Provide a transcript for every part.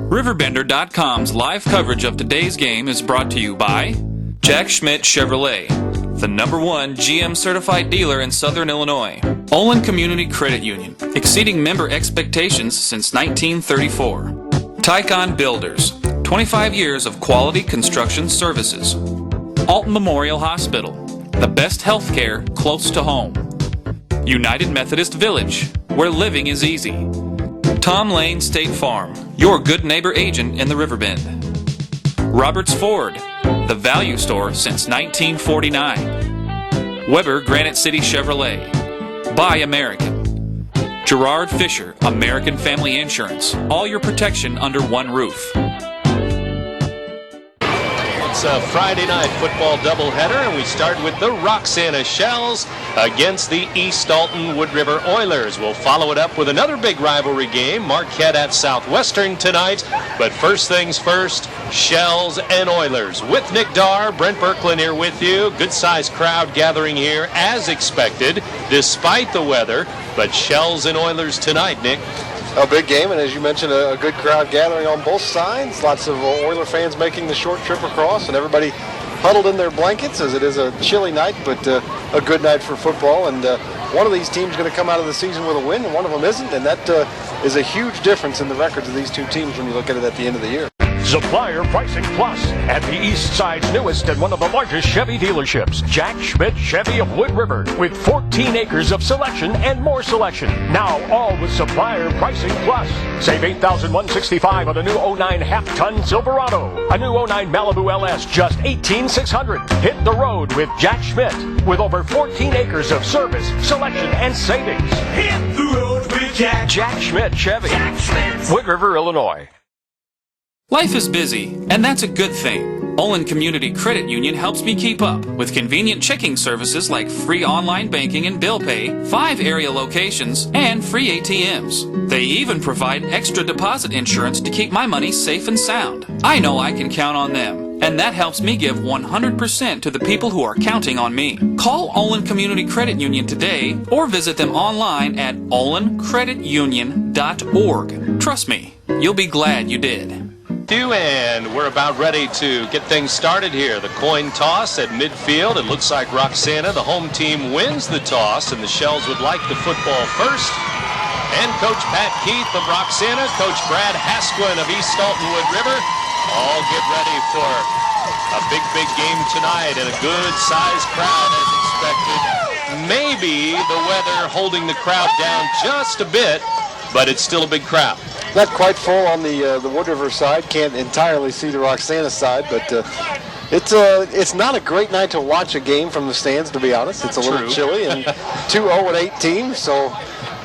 RiverBender.com's live coverage of today's game is brought to you by Jack Schmidt Chevrolet, the #1 GM certified dealer in Southern Illinois. Olin Community Credit Union, exceeding member expectations since 1934. Tycon Builders, 25 years of quality construction services. Alton Memorial Hospital, the best health care close to home. United Methodist Village, where living is easy. Tom Lane State Farm, your good neighbor agent in the Riverbend. Roberts Ford, the value store since 1949. Weber Granite City Chevrolet, Buy American. Gerard Fisher, American Family Insurance, all your protection under one roof. It's a Friday night football doubleheader, and we start with the Roxana Shells against the East Alton Wood River Oilers. We'll follow it up with another big rivalry game, Marquette at Southwestern tonight. But first things first, Shells and Oilers. With Nick Darr, Brent Berklin here with you. Good-sized crowd gathering here as expected, despite the weather. But Shells and Oilers tonight, Nick. A big game, and as you mentioned, a good crowd gathering on both sides. Lots of Oiler fans making the short trip across, and everybody huddled in their blankets as it is a chilly night, but a good night for football. And one of these teams is going to come out of the season with a win, and one of them isn't, and that is a huge difference in the records of these two teams when you look at it at the end of the year. Supplier Pricing Plus at the East Side's newest and one of the largest Chevy dealerships, Jack Schmidt Chevy of Wood River, with 14 acres of selection and more selection. Now all with Supplier Pricing Plus. Save $8,165 on a new 09 half-ton Silverado. A new 09 Malibu LS, just $18,600. Hit the road with Jack Schmidt, with over 14 acres of service, selection, and savings. Hit the road with Jack Schmidt Chevy, Jack Schmidt. Wood River, Illinois. Life is busy, and that's a good thing. Olin Community Credit Union helps me keep up with convenient checking services like free online banking and bill pay, 5 area locations, and free ATMs. They even provide extra deposit insurance to keep my money safe and sound. I know I can count on them, and that helps me give 100% to the people who are counting on me. Call Olin Community Credit Union today or visit them online at olincreditunion.org. Trust me, you'll be glad you did. And we're about ready to get things started here. The coin toss at midfield. It looks like Roxana, the home team, wins the toss, and the Shells would like the football first. And Coach Pat Keith of Roxana, Coach Brad Hasquin of East Alton Wood River, all get ready for a big game tonight and a good-sized crowd as expected. Maybe the weather holding the crowd down just a bit, but it's still a big crowd. Not quite full on the Wood River side. Can't entirely see the Roxana side, but it's not a great night to watch a game from the stands, to be honest. It's a little chilly, and 2 0-8 teams, so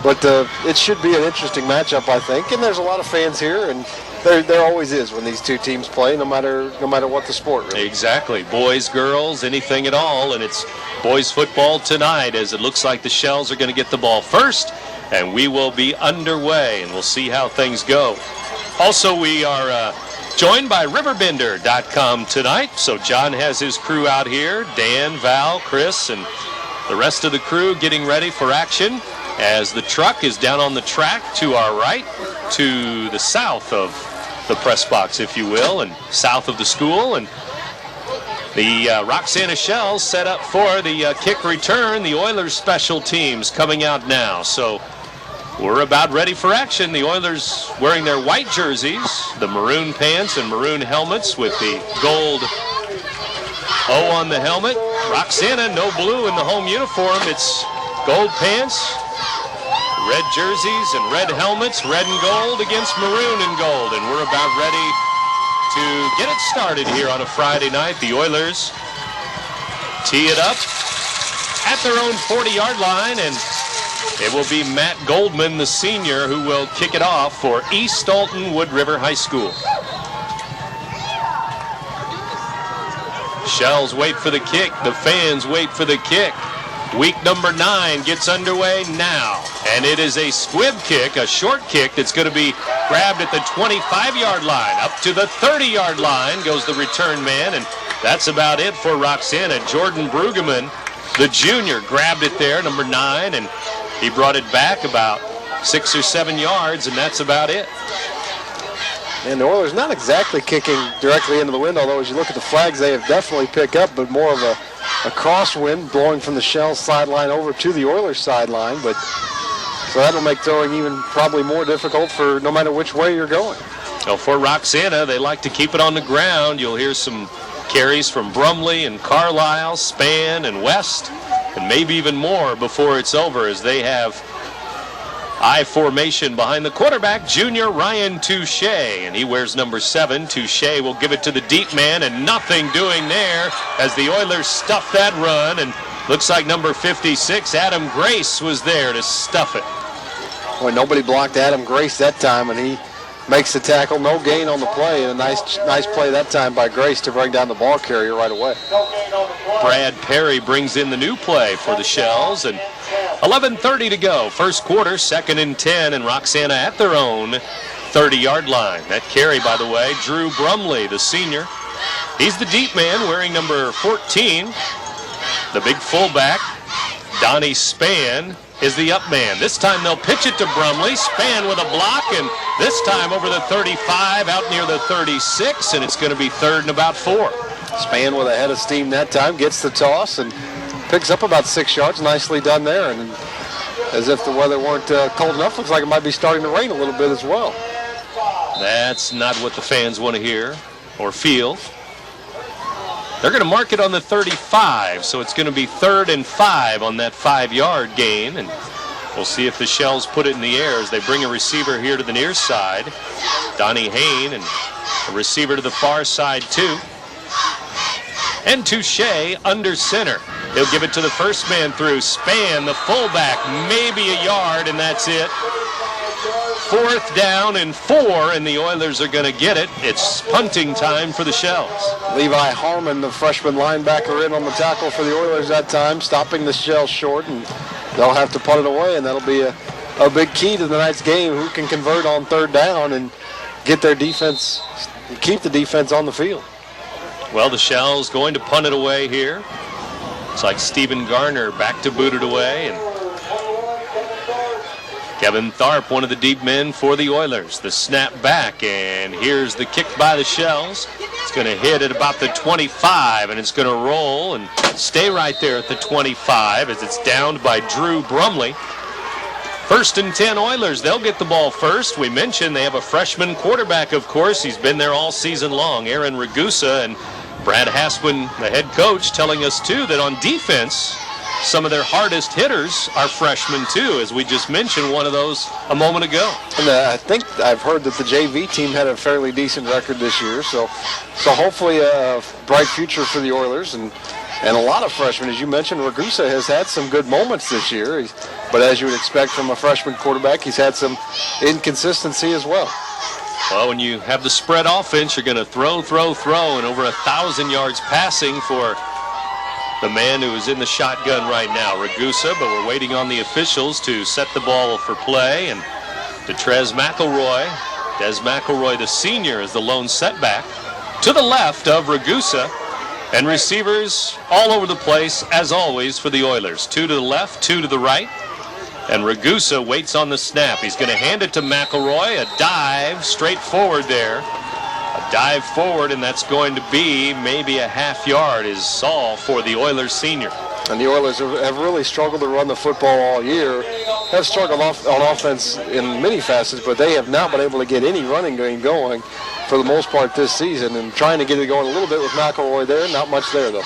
but it should be an interesting matchup, I think. And there's a lot of fans here, and there always is when these two teams play, no matter what the sport, really. Exactly. Boys, girls, anything at all, and it's boys football tonight, as it looks like the Shells are going to get the ball first. And we will be underway, and we'll see how things go. Also, we are joined by RiverBender.com tonight. So John has his crew out here, Dan, Val, Chris, and the rest of the crew getting ready for action as the truck is down on the track to our right, to the south of the press box, if you will, and south of the school. And the Roxana Shells set up for the kick return. The Oilers special teams coming out now. So we're about ready for action. The Oilers wearing their white jerseys, the maroon pants and maroon helmets with the gold O on the helmet. Roxana, no blue in the home uniform. It's gold pants, red jerseys and red helmets, red and gold against maroon and gold. And we're about ready to get it started here on a Friday night. The Oilers tee it up at their own 40-yard line, and it will be Matt Goldman, the senior, who will kick it off for East Alton Wood River High School. Shells wait for the kick. The fans wait for the kick. Week number 9 gets underway now. And it is a squib kick, a short kick that's going to be grabbed at the 25-yard line. Up to the 30-yard line goes the return man, and that's about it for Roxana. Jordan Brueggemann, the junior, grabbed it there, number 9, and he brought it back about 6 or 7 yards, and that's about it. And the Oilers not exactly kicking directly into the wind, although as you look at the flags, they have definitely picked up, but more of a crosswind blowing from the Shells sideline over to the Oilers sideline. But so that'll make throwing even probably more difficult for no matter which way you're going. Well, for Roxana, they like to keep it on the ground. You'll hear some carries from Brumley and Carlisle, Spann and West, and maybe even more before it's over, as they have I formation behind the quarterback, junior Ryan Touche, and he wears number 7. Touche will give it to the deep man, and nothing doing there as the Oilers stuff that run, and looks like number 56, Adam Grace, was there to stuff it. Boy, nobody blocked Adam Grace that time, and he makes the tackle. No gain on the play, and a nice play that time by Grace to bring down the ball carrier right away. Brad Perry brings in the new play for the Shells, and 11:30 to go. First quarter, 2nd and 10, and Roxana at their own 30-yard line. That carry, by the way, Drew Brumley, the senior. He's the deep man wearing number 14. The big fullback, Donnie Spann, is the up man. This time they'll pitch it to Brumley. Spann with a block, and this time over the 35, out near the 36, and it's going to be 3rd and about 4. Spann with a head of steam that time, gets the toss, and picks up about 6 yards. Nicely done there. And as if the weather weren't cold enough, looks like it might be starting to rain a little bit as well. That's not what the fans want to hear or feel. They're going to mark it on the 35, so it's going to be 3rd and 5 on that 5-yard gain. And we'll see if the Shells put it in the air as they bring a receiver here to the near side. Donnie Hain, and a receiver to the far side too. And Touche under center. He'll give it to the first man through. Spann, the fullback, maybe a yard, and that's it. 4th down and 4, and the Oilers are going to get it. It's punting time for the Shells. Levi Harmon, the freshman linebacker, in on the tackle for the Oilers that time, stopping the Shells short, and they'll have to punt it away, and that'll be a big key to tonight's game. Who can convert on 3rd down and get their defense, keep the defense on the field. Well, the Shells going to punt it away here. It's like Stephen Garner back to boot it away, and Kevin Tharp, one of the deep men for the Oilers. The snap back, and here's the kick by the Shells. It's going to hit at about the 25, and it's going to roll and stay right there at the 25 as it's downed by Drew Brumley. 1st and 10 Oilers. They'll get the ball first. We mentioned they have a freshman quarterback, of course. He's been there all season long, Aaron Ragusa, and Brad Haswin, the head coach, telling us, too, that on defense, some of their hardest hitters are freshmen, too, as we just mentioned one of those a moment ago. And I think I've heard that the JV team had a fairly decent record this year, so hopefully a bright future for the Oilers. And a lot of freshmen, as you mentioned, Ragusa has had some good moments this year. But as you would expect from a freshman quarterback, he's had some inconsistency as well. Well, when you have the spread offense, you're going to throw, and over 1,000 yards passing for the man who is in the shotgun right now, Ragusa, but we're waiting on the officials to set the ball for play. And Des McElroy, the senior, is the lone setback to the left of Ragusa. And receivers all over the place, as always, for the Oilers. 2 to the left, 2 to the right. And Ragusa waits on the snap. He's going to hand it to McElroy. A dive straight forward there. A dive forward, and that's going to be maybe a half yard is all for the Oilers senior. And the Oilers have really struggled to run the football all year. Have struggled on offense in many facets, but they have not been able to get any running game going for the most part this season. And trying to get it going a little bit with McElroy there. Not much there, though.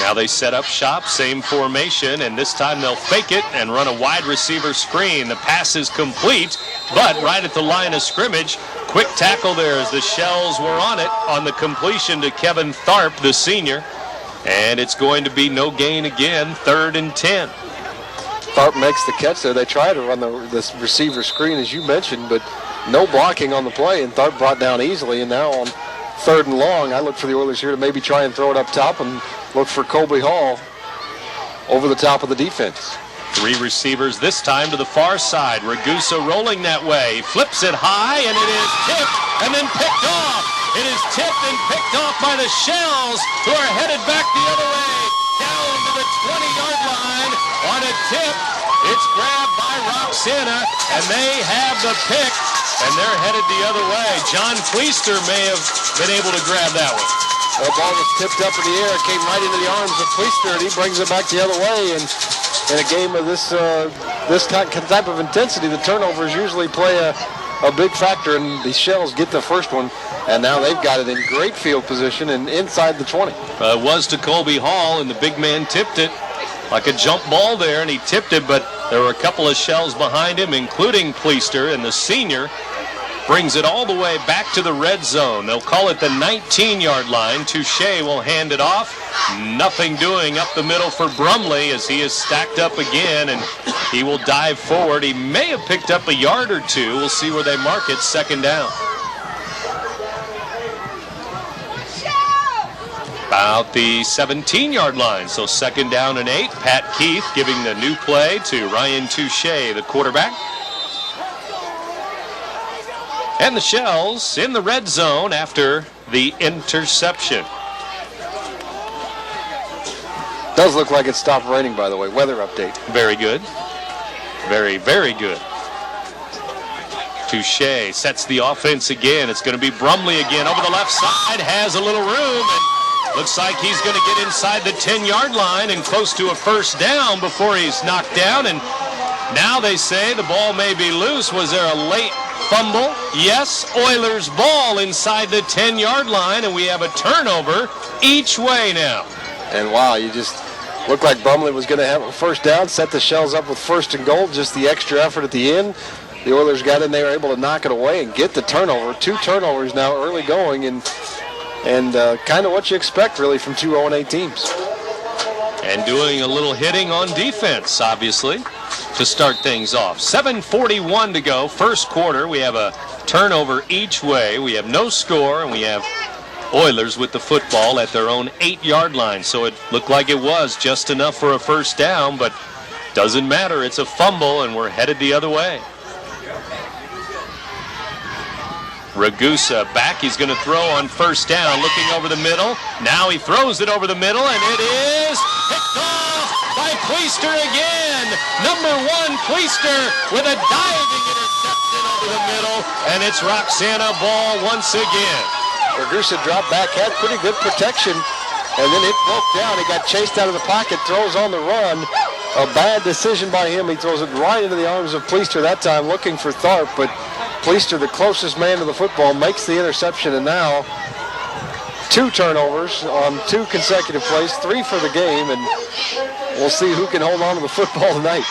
Now they set up shop, same formation, and this time they'll fake it and run a wide receiver screen. The pass is complete, but right at the line of scrimmage, quick tackle there as the Shells were on it on the completion to Kevin Tharp, the senior. And it's going to be no gain again, 3rd and 10. Tharp makes the catch there. They try to run this receiver screen, as you mentioned, but no blocking on the play, and Tharp brought down easily. And now on 3rd and long, I look for the Oilers here to maybe try and throw it up top and look for Colby Hall over the top of the defense. 3 receivers this time to the far side. Ragusa rolling that way. Flips it high, and it is tipped and then picked off. It is tipped and picked off by the Shells, who are headed back the other way. Down to the 20-yard line on a tip. It's grabbed by Roxana, and they have the pick. and they're headed the other way. John Fleister may have been able to grab that one. The ball was tipped up in the air, came right into the arms of Fleister, and he brings it back the other way. And in a game of this type of intensity, the turnovers usually play a big factor, and the Shells get the first one, and now they've got it in great field position and inside the 20. It was to Colby Hall, and the big man tipped it like a jump ball there, and he tipped it, but there were a couple of Shells behind him, including Fleister, and the senior brings it all the way back to the red zone. They'll call it the 19-yard line. Touche will hand it off. Nothing doing up the middle for Brumley as he is stacked up again, and he will dive forward. He may have picked up a yard or two. We'll see where they mark it, second down. About the 17-yard line, so second down and 8. Pat Keith giving the new play to Ryan Touche, the quarterback. And the Shells in the red zone after the interception. Does look like it stopped raining, by the way. Weather update. Very good. Very, very good. Touche sets the offense again. It's going to be Brumley again over the left side. Has a little room, and looks like he's going to get inside the 10-yard line and close to a first down before he's knocked down. And now they say the ball may be loose. Was there a late fumble? Yes, Oilers ball inside the 10-yard line, and we have a turnover each way now. And wow, you just looked like Brumley was going to have a first down, set the Shells up with first and goal, just the extra effort at the end. The Oilers got in there, able to knock it away and get the turnover. 2 turnovers now early going, and kind of what you expect really from 2 0-8 teams. And doing a little hitting on defense, obviously, to start things off. 7:41 to go, first quarter. We have a turnover each way. We have no score, and we have Oilers with the football at their own 8-yard line. So it looked like it was just enough for a first down, but doesn't matter. It's a fumble, and we're headed the other way. Ragusa back. He's going to throw on first down, looking over the middle. Now he throws it over the middle, and it is picked off by Fleister again. Number 1, Fleister with a diving interception over the middle, and it's Roxana ball once again. Ragusa dropped back, had pretty good protection, and then it broke down. He got chased out of the pocket, throws on the run. A bad decision by him. He throws it right into the arms of Fleister that time, looking for Tharp, but Fleister, the closest man to the football, makes the interception, and now 2 turnovers on 2 consecutive plays, 3 for the game, and we'll see who can hold on to the football tonight.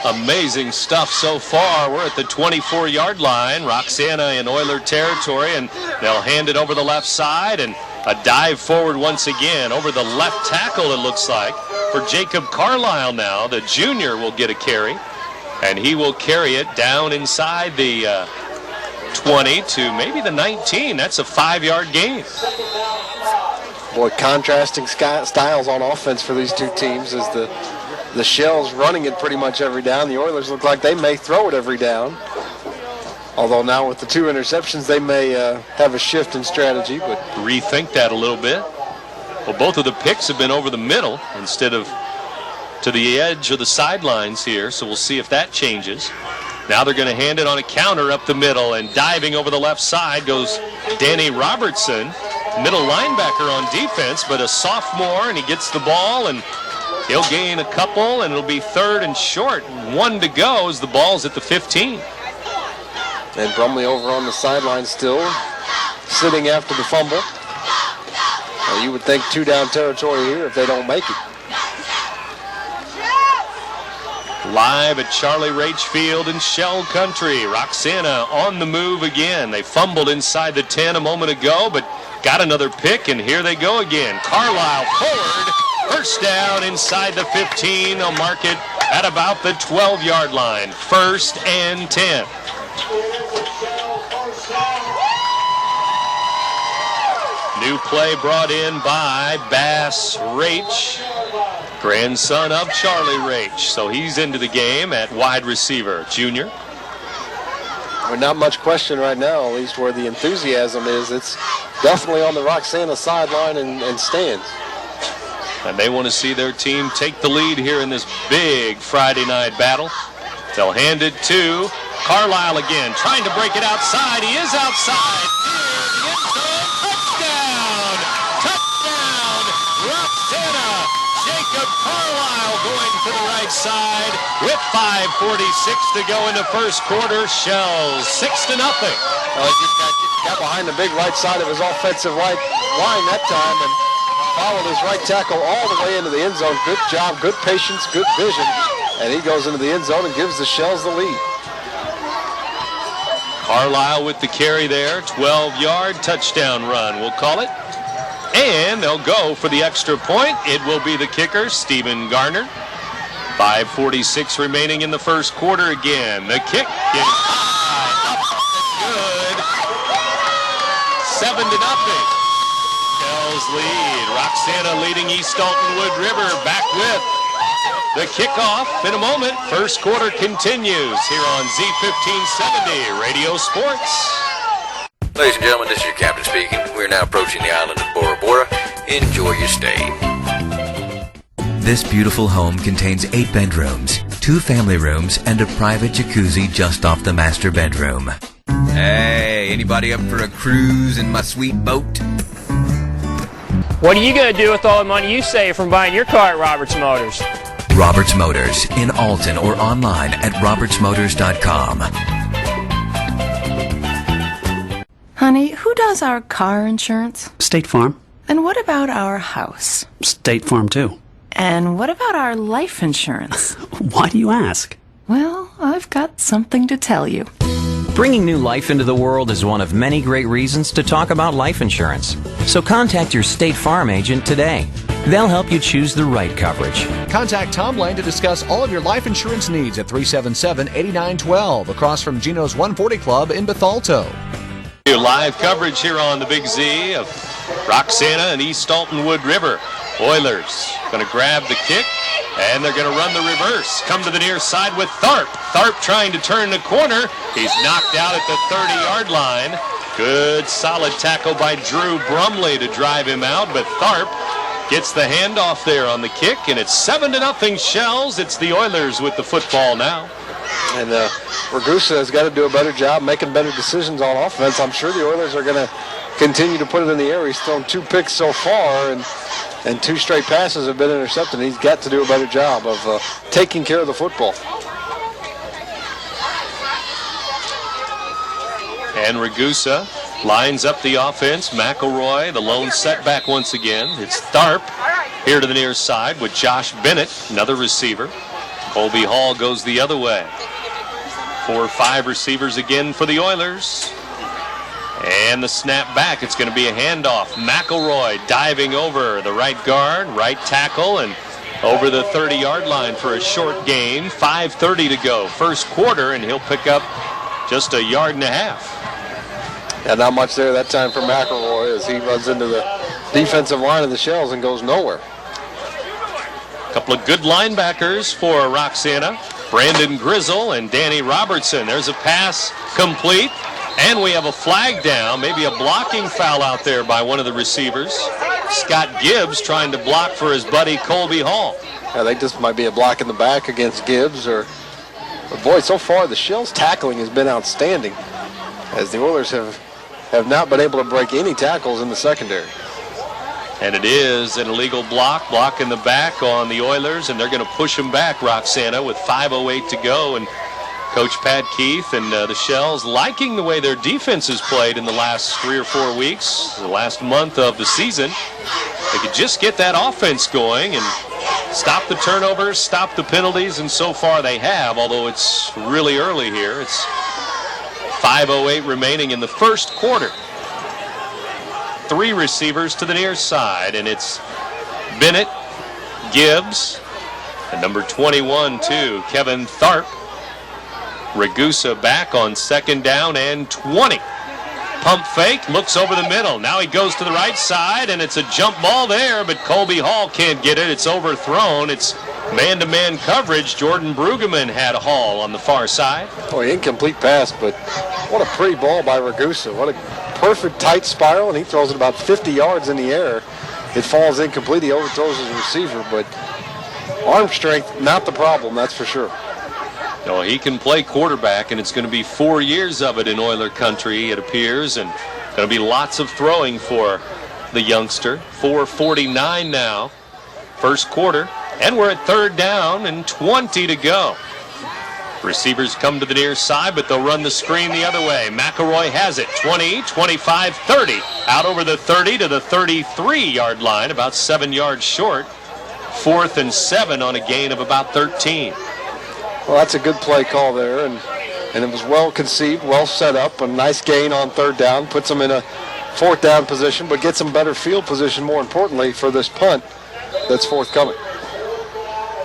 Amazing stuff so far. We're at the 24-yard line. Roxana in Oiler territory, and they'll hand it over the left side, and a dive forward once again over the left tackle, it looks like, for Jacob Carlisle now. The junior will get a carry, and he will carry it down inside the 20 to maybe the 19. That's a 5-yard gain. Boy, contrasting styles on offense for these 2 teams as the Shells running it pretty much every down. The Oilers look like they may throw it every down. Although now with the 2 interceptions, they may have a shift in strategy. But rethink that a little bit. Well, both of the picks have been over the middle instead of to the edge of the sidelines here, so we'll see if that changes. Now they're going to hand it on a counter up the middle, and diving over the left side goes Danny Robertson, middle linebacker on defense, but a sophomore, and he gets the ball, and he'll gain a couple, and it'll be 3rd and short. 1 to go as the ball's at the 15. And Brumley over on the sideline still, sitting after the fumble. Well, you would think 2 down territory here if they don't make it. Live at Charlie Rach Field in Shell Country. Roxana on the move again. They fumbled inside the 10 a moment ago, but got another pick, and here they go again. Carlisle forward. First down inside the 15. They'll mark it at about the 12-yard line. 1st and 10. New play brought in by Bass Rach, grandson of Charlie Rach. So he's into the game at wide receiver, junior. Well, not much question right now, at least where the enthusiasm is. It's definitely on the Roxana sideline and stands. And they want to see their team take the lead here in this big Friday night battle. They'll hand it to Carlisle again, trying to break it outside. He is outside. Near the end zone. Touchdown! Touchdown! Roxana! Jacob Carlisle going to the right side with 5:46 to go in the first quarter. Shells 6-0. Well, he just got behind the big right side of his offensive line that time and followed his right tackle all the way into the end zone. Good job, good patience, good vision. And he goes into the end zone and gives the Shells the lead. Carlisle with the carry there. 12-yard touchdown run, we'll call it. And they'll go for the extra point. It will be the kicker, Stephen Garner. 5:46 remaining in the first quarter again. The kick is high, up, good. 7-0. Shells lead. Roxana leading East Alton Wood River. Back with the kickoff in a moment. First quarter continues here on Z1570 Radio Sports. Ladies and gentlemen, this is your captain speaking. We're now approaching the island of Bora Bora. Enjoy your stay. This beautiful home contains 8 bedrooms, 2 family rooms, and a private jacuzzi just off the master bedroom. Hey, anybody up for a cruise in my sweet boat? What are you going to do with all the money you save from buying your car at Roberts Motors? Roberts Motors in Alton or online at riverBender.com. Honey, who does our car insurance? State Farm. And what about our house? State Farm, too. And what about our life insurance? Why do you ask? Well, I've got something to tell you. Bringing new life into the world is one of many great reasons to talk about life insurance. So contact your State Farm agent today. They'll help you choose the right coverage. Contact Tom Lane to discuss all of your life insurance needs at 377-8912 across from Gino's 140 Club in Bethalto. Live coverage here on the Big Z of Roxana and East Alton Wood River. Oilers going to grab the kick, and they're going to run the reverse. Come to the near side with Tharp. Tharp trying to turn the corner. He's knocked out at the 30-yard line. Good solid tackle by Drew Brumley to drive him out, but Tharp gets the handoff there on the kick, and it's 7-0 Shells. It's the Oilers with the football now. And Ragusa has got to do a better job making better decisions on offense. I'm sure the Oilers are going to continue to put it in the air. He's thrown 2 picks so far, and 2 straight passes have been intercepted. He's got to do a better job of taking care of the football. And Ragusa lines up the offense. McElroy, the lone setback once again. It's Tharp here to the near side with Josh Bennett, another receiver. Colby Hall goes the other way. 4 or 5 receivers again for the Oilers. And the snap back, it's going to be a handoff. McElroy diving over the right guard, right tackle, and over the 30-yard line for a short gain. 5:30 to go, first quarter, and he'll pick up just a yard and a half. Yeah, not much there that time for McElroy as he runs into the defensive line of the Shells and goes nowhere. A couple of good linebackers for Roxana. Brandon Grizzle and Danny Robertson. There's a pass complete. And we have a flag down, maybe a blocking foul out there by one of the receivers. Scott Gibbs trying to block for his buddy Colby Hall. I think this might be a block in the back against Gibbs. But boy, so far the Shells' tackling has been outstanding, as the Oilers have not been able to break any tackles in the secondary. And it is an illegal block in the back on the Oilers, and they're going to push them back, Roxana, with 5:08 to go. And Coach Pat Keith and the Shells liking the way their defense has played in the last 3 or 4 weeks, the last month of the season. They could just get that offense going and stop the turnovers, stop the penalties, and so far they have, although it's really early here. It's 5:08 remaining in the first quarter. 3 receivers to the near side, and it's Bennett, Gibbs, and number 21, too, Kevin Tharp. Ragusa back on second down and 20. Pump fake, looks over the middle. Now he goes to the right side, and it's a jump ball there, but Colby Hall can't get it. It's overthrown. It's man-to-man coverage. Jordan Brueggemann had Hall on the far side. Oh, incomplete pass, but what a pretty ball by Ragusa. What a perfect tight spiral, and he throws it about 50 yards in the air. It falls incomplete. He overthrows his receiver, but arm strength, not the problem, that's for sure. No, he can play quarterback, and it's going to be 4 years of it in Oiler country, it appears, and going to be lots of throwing for the youngster. 4:49 now, first quarter, and we're at third down and 20 to go. Receivers come to the near side, but they'll run the screen the other way. McElroy has it. 20, 25, 30. Out over the 30 to the 33-yard line, about 7 yards short. 4th and 7 on a gain of about 13. Well, that's a good play call there, and it was well conceived, well set up. A nice gain on third down, puts them in a fourth down position, but gets them better field position, more importantly, for this punt that's forthcoming.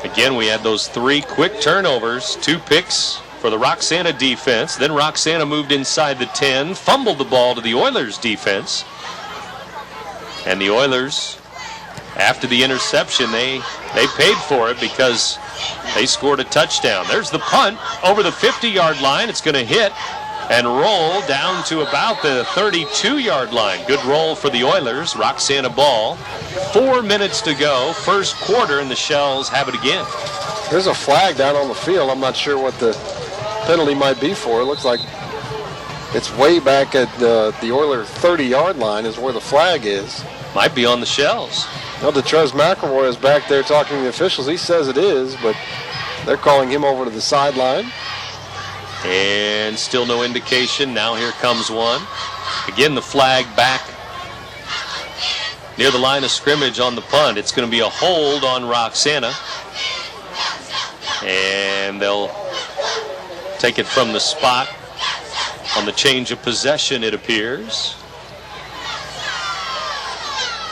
Again, we had those 3 quick turnovers, 2 picks for the Roxana defense. Then Roxana moved inside the 10, fumbled the ball to the Oilers defense. And the Oilers, after the interception, they paid for it because they scored a touchdown. There's the punt over the 50-yard line. It's going to hit and roll down to about the 32-yard line. Good roll for the Oilers. Roxana ball. 4 minutes to go, first quarter, and the Shells have it again. There's a flag down on the field. I'm not sure what the penalty might be for. It looks like it's way back at the Oiler 30-yard line is where the flag is. Might be on the Shells. Well, Detrez McElroy is back there talking to the officials. He says it is, but they're calling him over to the sideline. And still no indication. Now here comes one. Again, the flag back near the line of scrimmage on the punt. It's going to be a hold on Roxana. And they'll take it from the spot on the change of possession, it appears.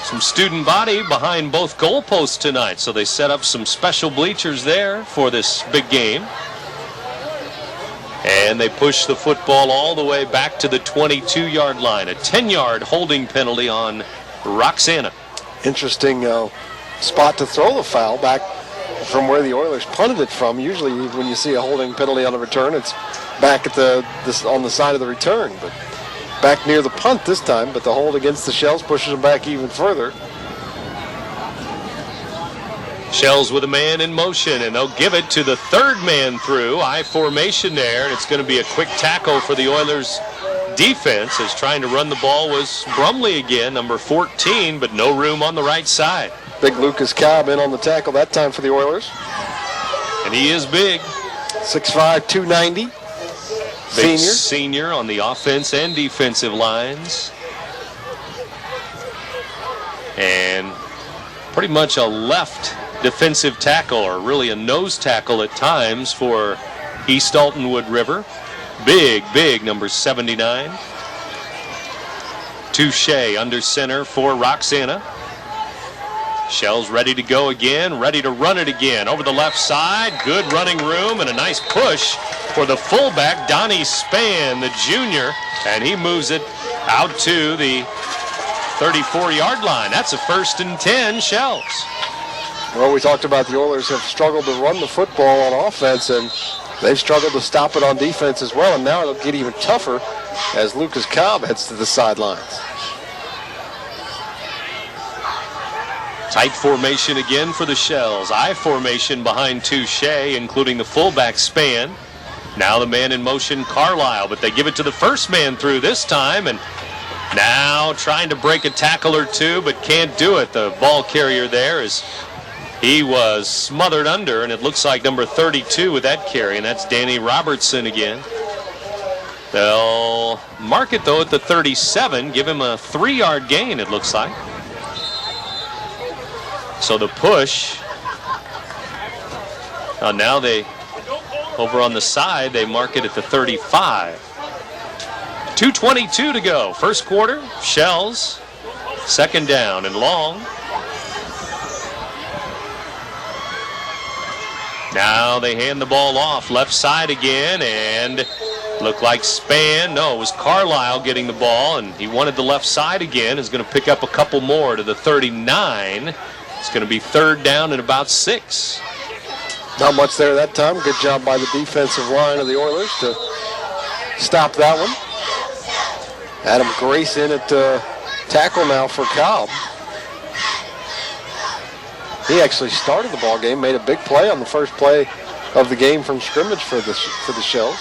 Some student body behind both goalposts tonight, so they set up some special bleachers there for this big game. And they push the football all the way back to the 22-yard line. A 10-yard holding penalty on Roxana. Interesting spot to throw the foul back from where the Oilers punted it from. Usually when you see a holding penalty on a return, it's back at on the side of the return. But back near the punt this time, but the hold against the Shells pushes them back even further. Shells with a man in motion, and they'll give it to the third man through. I formation there, and it's going to be a quick tackle for the Oilers defense as trying to run the ball was Brumley again, number 14, but no room on the right side. Big Lucas Cobb in on the tackle that time for the Oilers. And he is big. 6'5", 290. Big senior on the offense and defensive lines. And pretty much a left defensive tackle, or really a nose tackle at times for East Alton Wood River. Big, number 79. Touche under center for Roxana. Shells ready to go again, ready to run it again. Over the left side, good running room and a nice push for the fullback, Donnie Spann, the junior, and he moves it out to the 34-yard line. That's a 1st and 10, Shells. Well, we talked about the Oilers have struggled to run the football on offense, and they've struggled to stop it on defense as well, and now it'll get even tougher as Lucas Cobb heads to the sidelines. Tight formation again for the Shells. I formation behind Touche, including the fullback Spann. Now the man in motion, Carlisle, but they give it to the first man through this time, and now trying to break a tackle or two, but can't do it. The ball carrier there is he was smothered under, and it looks like number 32 with that carry, and that's Danny Robertson again. They'll mark it, though, at the 37, give him a 3-yard gain, it looks like. So the push. Now they, over on the side, they mark it at the 35. 2:22 to go. First quarter, Shells. Second down and long. Now they hand the ball off left side again, and looked like Spann. No, it was Carlisle getting the ball, and he wanted the left side again. Is going to pick up a couple more to the 39. It's going to be third down and about 6. Not much there that time. Good job by the defensive line of the Oilers to stop that one. Adam Grace in at tackle now for Cobb. He actually started the ball game, made a big play on the first play of the game from scrimmage for the Shells.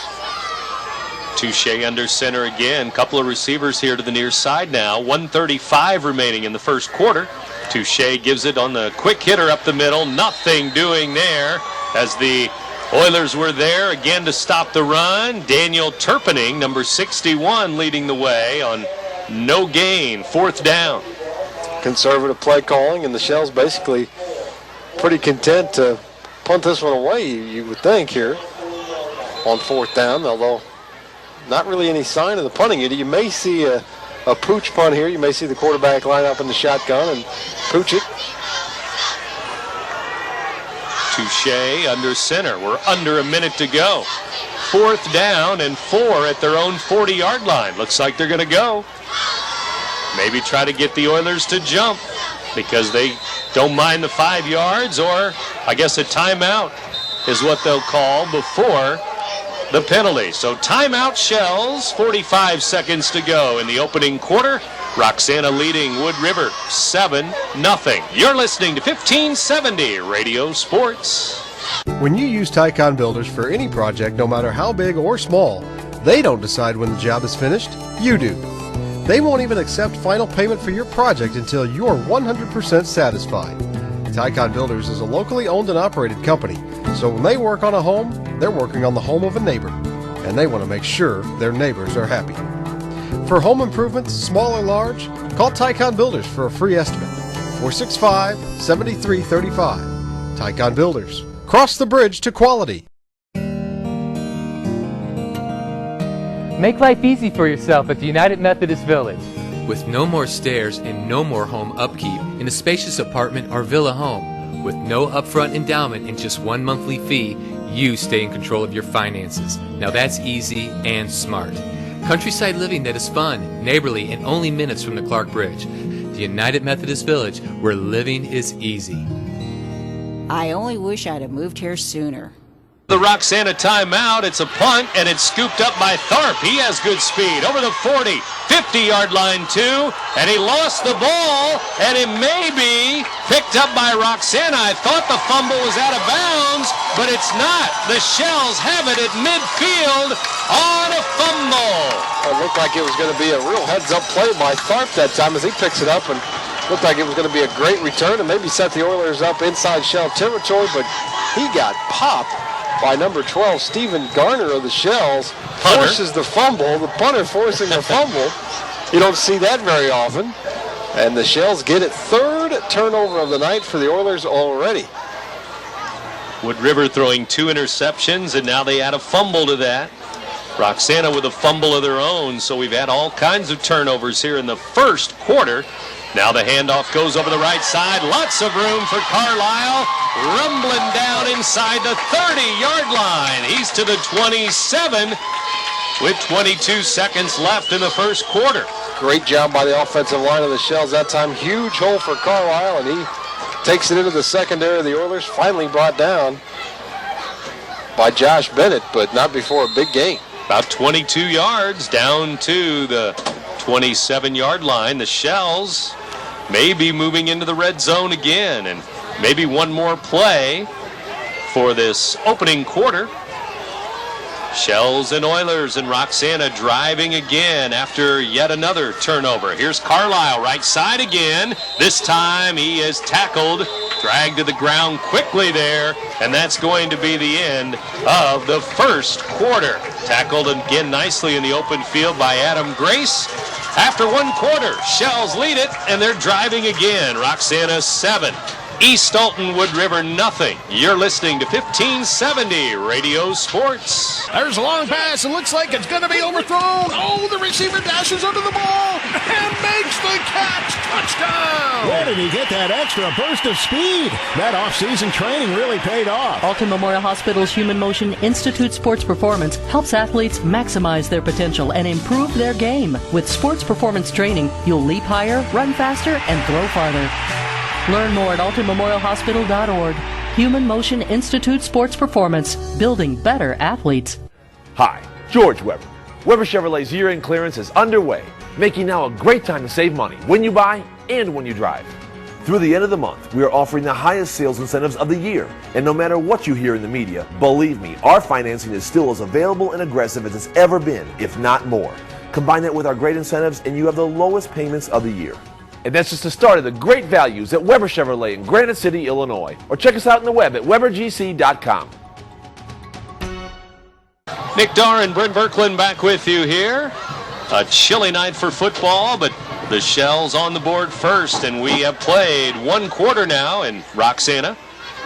Touche under center again. Couple of receivers here to the near side now. 1:35 remaining in the first quarter. Touche gives it on the quick hitter up the middle. Nothing doing there as the Oilers were there again to stop the run. Daniel Turpinning, number 61, leading the way on no gain, 4th down. Conservative play calling, and the Shells basically pretty content to punt this one away, you would think, here on 4th down, although not really any sign of the punting. You may see a pooch punt here. You may see the quarterback line up in the shotgun and pooch it. Touche under center. We're under a minute to go. 4th down and 4 at their own 40-yard line. Looks like they're going to go. Maybe try to get the Oilers to jump because they don't mind the 5 yards, or I guess a timeout is what they'll call before the penalty. So timeout Shells, 45 seconds to go in the opening quarter. Roxana leading Wood River 7-0. You're listening to 1570 Radio Sports. When you use Tycon Builders for any project, no matter how big or small, they don't decide when the job is finished, you do. They won't even accept final payment for your project until you're 100% satisfied. Tycon Builders is a locally owned and operated company, so when they work on a home, they're working on the home of a neighbor, and they want to make sure their neighbors are happy. For home improvements, small or large, call Tycon Builders for a free estimate. 465-7335. Tycon Builders. Cross the bridge to quality. Make life easy for yourself at the United Methodist Village. With no more stairs and no more home upkeep in a spacious apartment or villa home, with no upfront endowment and just one monthly fee, you stay in control of your finances. Now that's easy and smart. Countryside living that is fun, neighborly, and only minutes from the Clark Bridge. The United Methodist Village, where living is easy. I only wish I'd have moved here sooner. The Roxana timeout. It's a punt, and it's scooped up by Tharp. He has good speed. Over the 40, 50-yard line, too. And he lost the ball, and it may be picked up by Roxana. I thought the fumble was out of bounds, but it's not. The Shells have it at midfield on a fumble. It looked like it was going to be a real heads-up play by Tharp that time as he picks it up, and looked like it was going to be a great return and maybe set the Oilers up inside Shell territory, but he got popped by number 12, Stephen Garner of the Shells. Punter. Forces the fumble. The punter forcing the fumble. You don't see that very often. And the Shells get it. 3rd turnover of the night for the Oilers already. Wood River throwing 2 interceptions, and now they add a fumble to that. Roxana with a fumble of their own, so we've had all kinds of turnovers here in the first quarter. Now the handoff goes over the right side. Lots of room for Carlisle. Rumbling down inside the 30-yard line. He's to the 27 with 22 seconds left in the first quarter. Great job by the offensive line of the Shells that time. Huge hole for Carlisle, and he takes it into the secondary of the Oilers. Finally brought down by Josh Bennett, but not before a big gain. About 22 yards down to the 27-yard line. The Shells may be moving into the red zone again, and maybe one more play for this opening quarter. Shells and Oilers and Roxana driving again after yet another turnover. Here's Carlisle, right side again. This time he is tackled, dragged to the ground quickly there, and that's going to be the end of the first quarter. Tackled again nicely in the open field by Adam Grace. After one quarter, Shells lead it, and they're driving again. Roxana 7, East Alton, Wood River nothing. You're listening to 1570 Radio Sports. There's a long pass. It looks like it's going to be overthrown. Oh, the receiver dashes under the ball and makes the catch. Touchdown! Where did he get that extra burst of speed? That off-season training really paid off. Alton Memorial Hospital's Human Motion Institute Sports Performance helps athletes maximize their potential and improve their game. With sports performance training, you'll leap higher, run faster, and throw farther. Learn more at altonmemorialhospital.org. Human Motion Institute Sports Performance, building better athletes. Hi, George Weber. Weber Chevrolet's year-end clearance is underway, making now a great time to save money when you buy and when you drive. Through the end of the month, we are offering the highest sales incentives of the year. And no matter what you hear in the media, believe me, our financing is still as available and aggressive as it's ever been, if not more. Combine that with our great incentives and you have the lowest payments of the year. And that's just the start of the great values at Weber Chevrolet in Granite City, Illinois. Or check us out on the web at rivergc.com. Nick Darr and Brent Berkland back with you here. A chilly night for football, but the Shells on the board first, and we have played one quarter now in Roxana.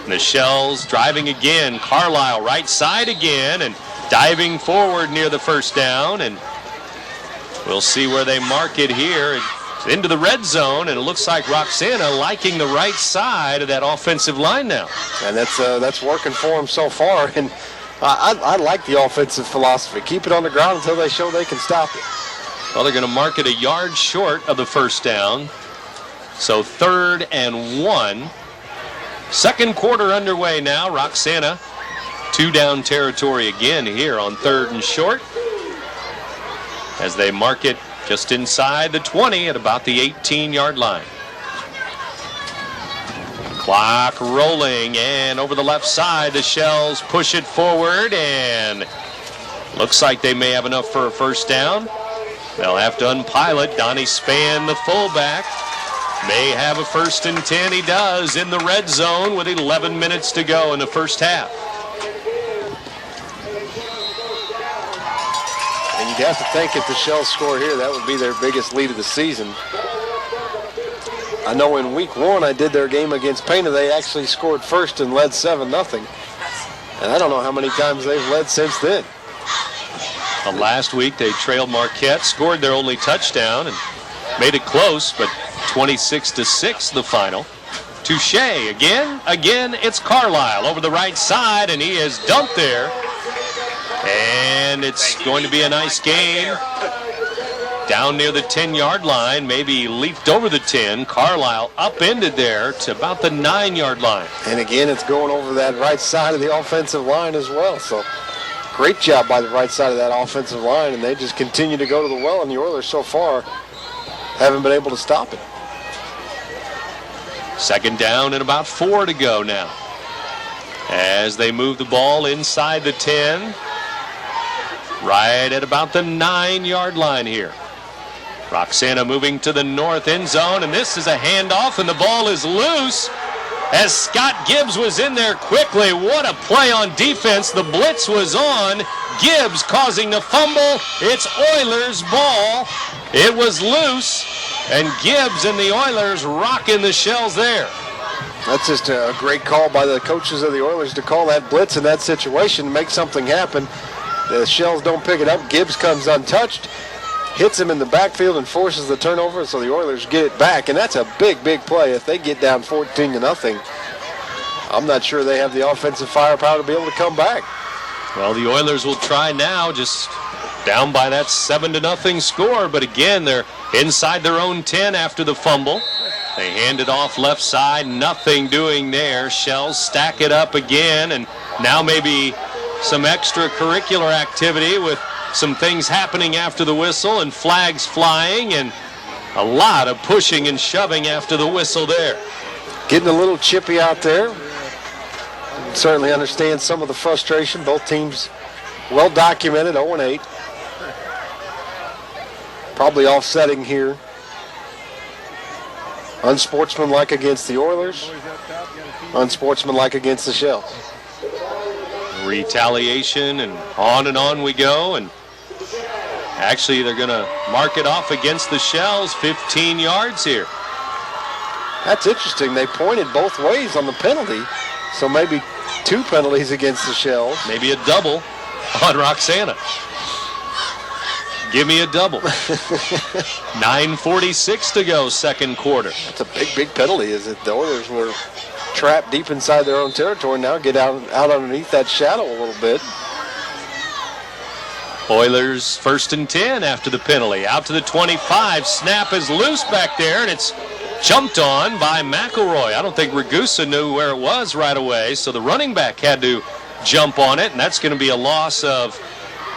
And the Shells driving again. Carlisle right side again and diving forward near the first down, and we'll see where they mark it here. It's into the red zone, and it looks like Roxana liking the right side of that offensive line now. And that's working for them so far. And I like the offensive philosophy. Keep it on the ground until they show they can stop it. Well, they're going to mark it a yard short of the first down. So 3rd and 1. Second quarter underway now. Roxana, 2-down territory again here on 3rd and short, as they mark it just inside the 20 at about the 18-yard line. Clock rolling, and over the left side, the Shells push it forward, and looks like they may have enough for a first down. They'll have to unpilot. Donnie Spann, the fullback, may have a 1st and 10. He does in the red zone with 11 minutes to go in the first half. And you'd have to think if the Shells score here, that would be their biggest lead of the season. I know in week 1 I did their game against Pena. They actually scored first and led 7-0. And I don't know how many times they've led since then. Last week they trailed Marquette, scored their only touchdown, and made it close, but 26-6 the final. Touche again, it's Carlisle over the right side, and he is dumped there. And it's going to be a nice game. Down near the 10-yard line, maybe leaped over the 10. Carlisle upended there to about the 9-yard line. And again, it's going over that right side of the offensive line as well. So great job by the right side of that offensive line, and they just continue to go to the well, and the Oilers so far haven't been able to stop it. 2nd down and about 4 to go now, as they move the ball inside the 10, right at about the 9-yard line here. Roxana moving to the north end zone, and this is a handoff, and the ball is loose as Scott Gibbs was in there quickly. What a play on defense. The blitz was on. Gibbs causing the fumble. It's Oilers' ball. It was loose, and Gibbs and the Oilers rocking the Shells there. That's just a great call by the coaches of the Oilers to call that blitz in that situation, make something happen. The Shells don't pick it up. Gibbs comes untouched, hits him in the backfield and forces the turnover, so the Oilers get it back. And that's a big play. If they get down 14-0, I'm not sure they have the offensive firepower to be able to come back. Well, the Oilers will try now, just down by that 7-0 score. But again, they're inside their own 10 after the fumble. They hand it off left side, nothing doing there. Shells stack it up again, and now maybe some extracurricular activity with some things happening after the whistle and flags flying, and a lot of pushing and shoving after the whistle there. Getting a little chippy out there. Certainly understand some of the frustration. Both teams well documented, 0-8. Probably offsetting here. Unsportsmanlike against the Oilers. Unsportsmanlike against the Shells. Retaliation, and on we go, and actually they're going to mark it off against the Shells, 15 yards here. That's interesting. They pointed both ways on the penalty, so maybe 2 penalties against the Shells. Maybe a double on Roxana. Give me a double. 9:46 to go, second quarter. That's a big penalty, is it? The Oilers were trapped deep inside their own territory, now get out underneath that shadow a little bit. Oilers 1st and 10 after the penalty. Out to the 25. Snap is loose back there, and it's jumped on by McElroy. I don't think Ragusa knew where it was right away, so the running back had to jump on it, and that's going to be a loss of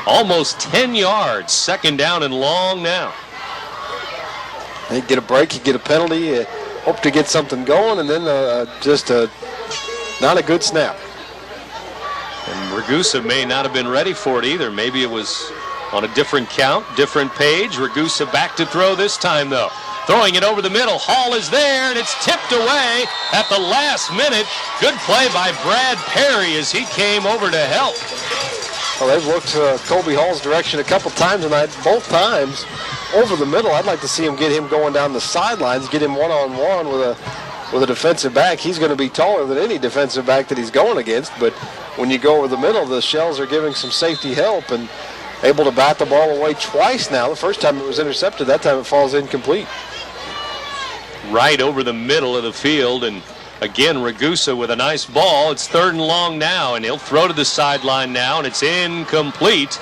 almost 10 yards. 2nd down and long now. You get a break, you get a penalty. hope to get something going, and then just not a good snap. And Ragusa may not have been ready for it either. Maybe it was on a different count, different page. Ragusa back to throw this time, though. Throwing it over the middle. Hall is there, and it's tipped away at the last minute. Good play by Brad Perry as he came over to help. Well, they've looked Colby Hall's direction a couple times tonight, both times over the middle. I'd like to see him get him going down the sidelines, get him one-on-one with a defensive back. He's going to be taller than any defensive back that he's going against, but when you go over the middle, the Shells are giving some safety help and able to bat the ball away twice now. The first time it was intercepted, that time it falls incomplete. Right over the middle of the field, and again Ragusa with a nice ball. It's 3rd and long now, and he'll throw to the sideline now, and it's incomplete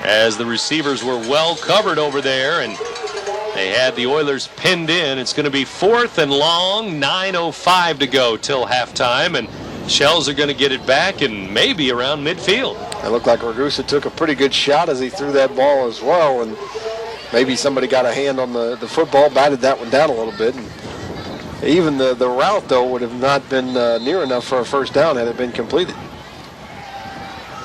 as the receivers were well covered over there, and they had the Oilers pinned in. It's going to be 4th and long, 9:05 to go till halftime, and Shells are going to get it back and maybe around midfield. It looked like Ragusa took a pretty good shot as he threw that ball as well, and maybe somebody got a hand on the football, batted that one down a little bit. And even the route, though, would have not been near enough for a first down had it been completed.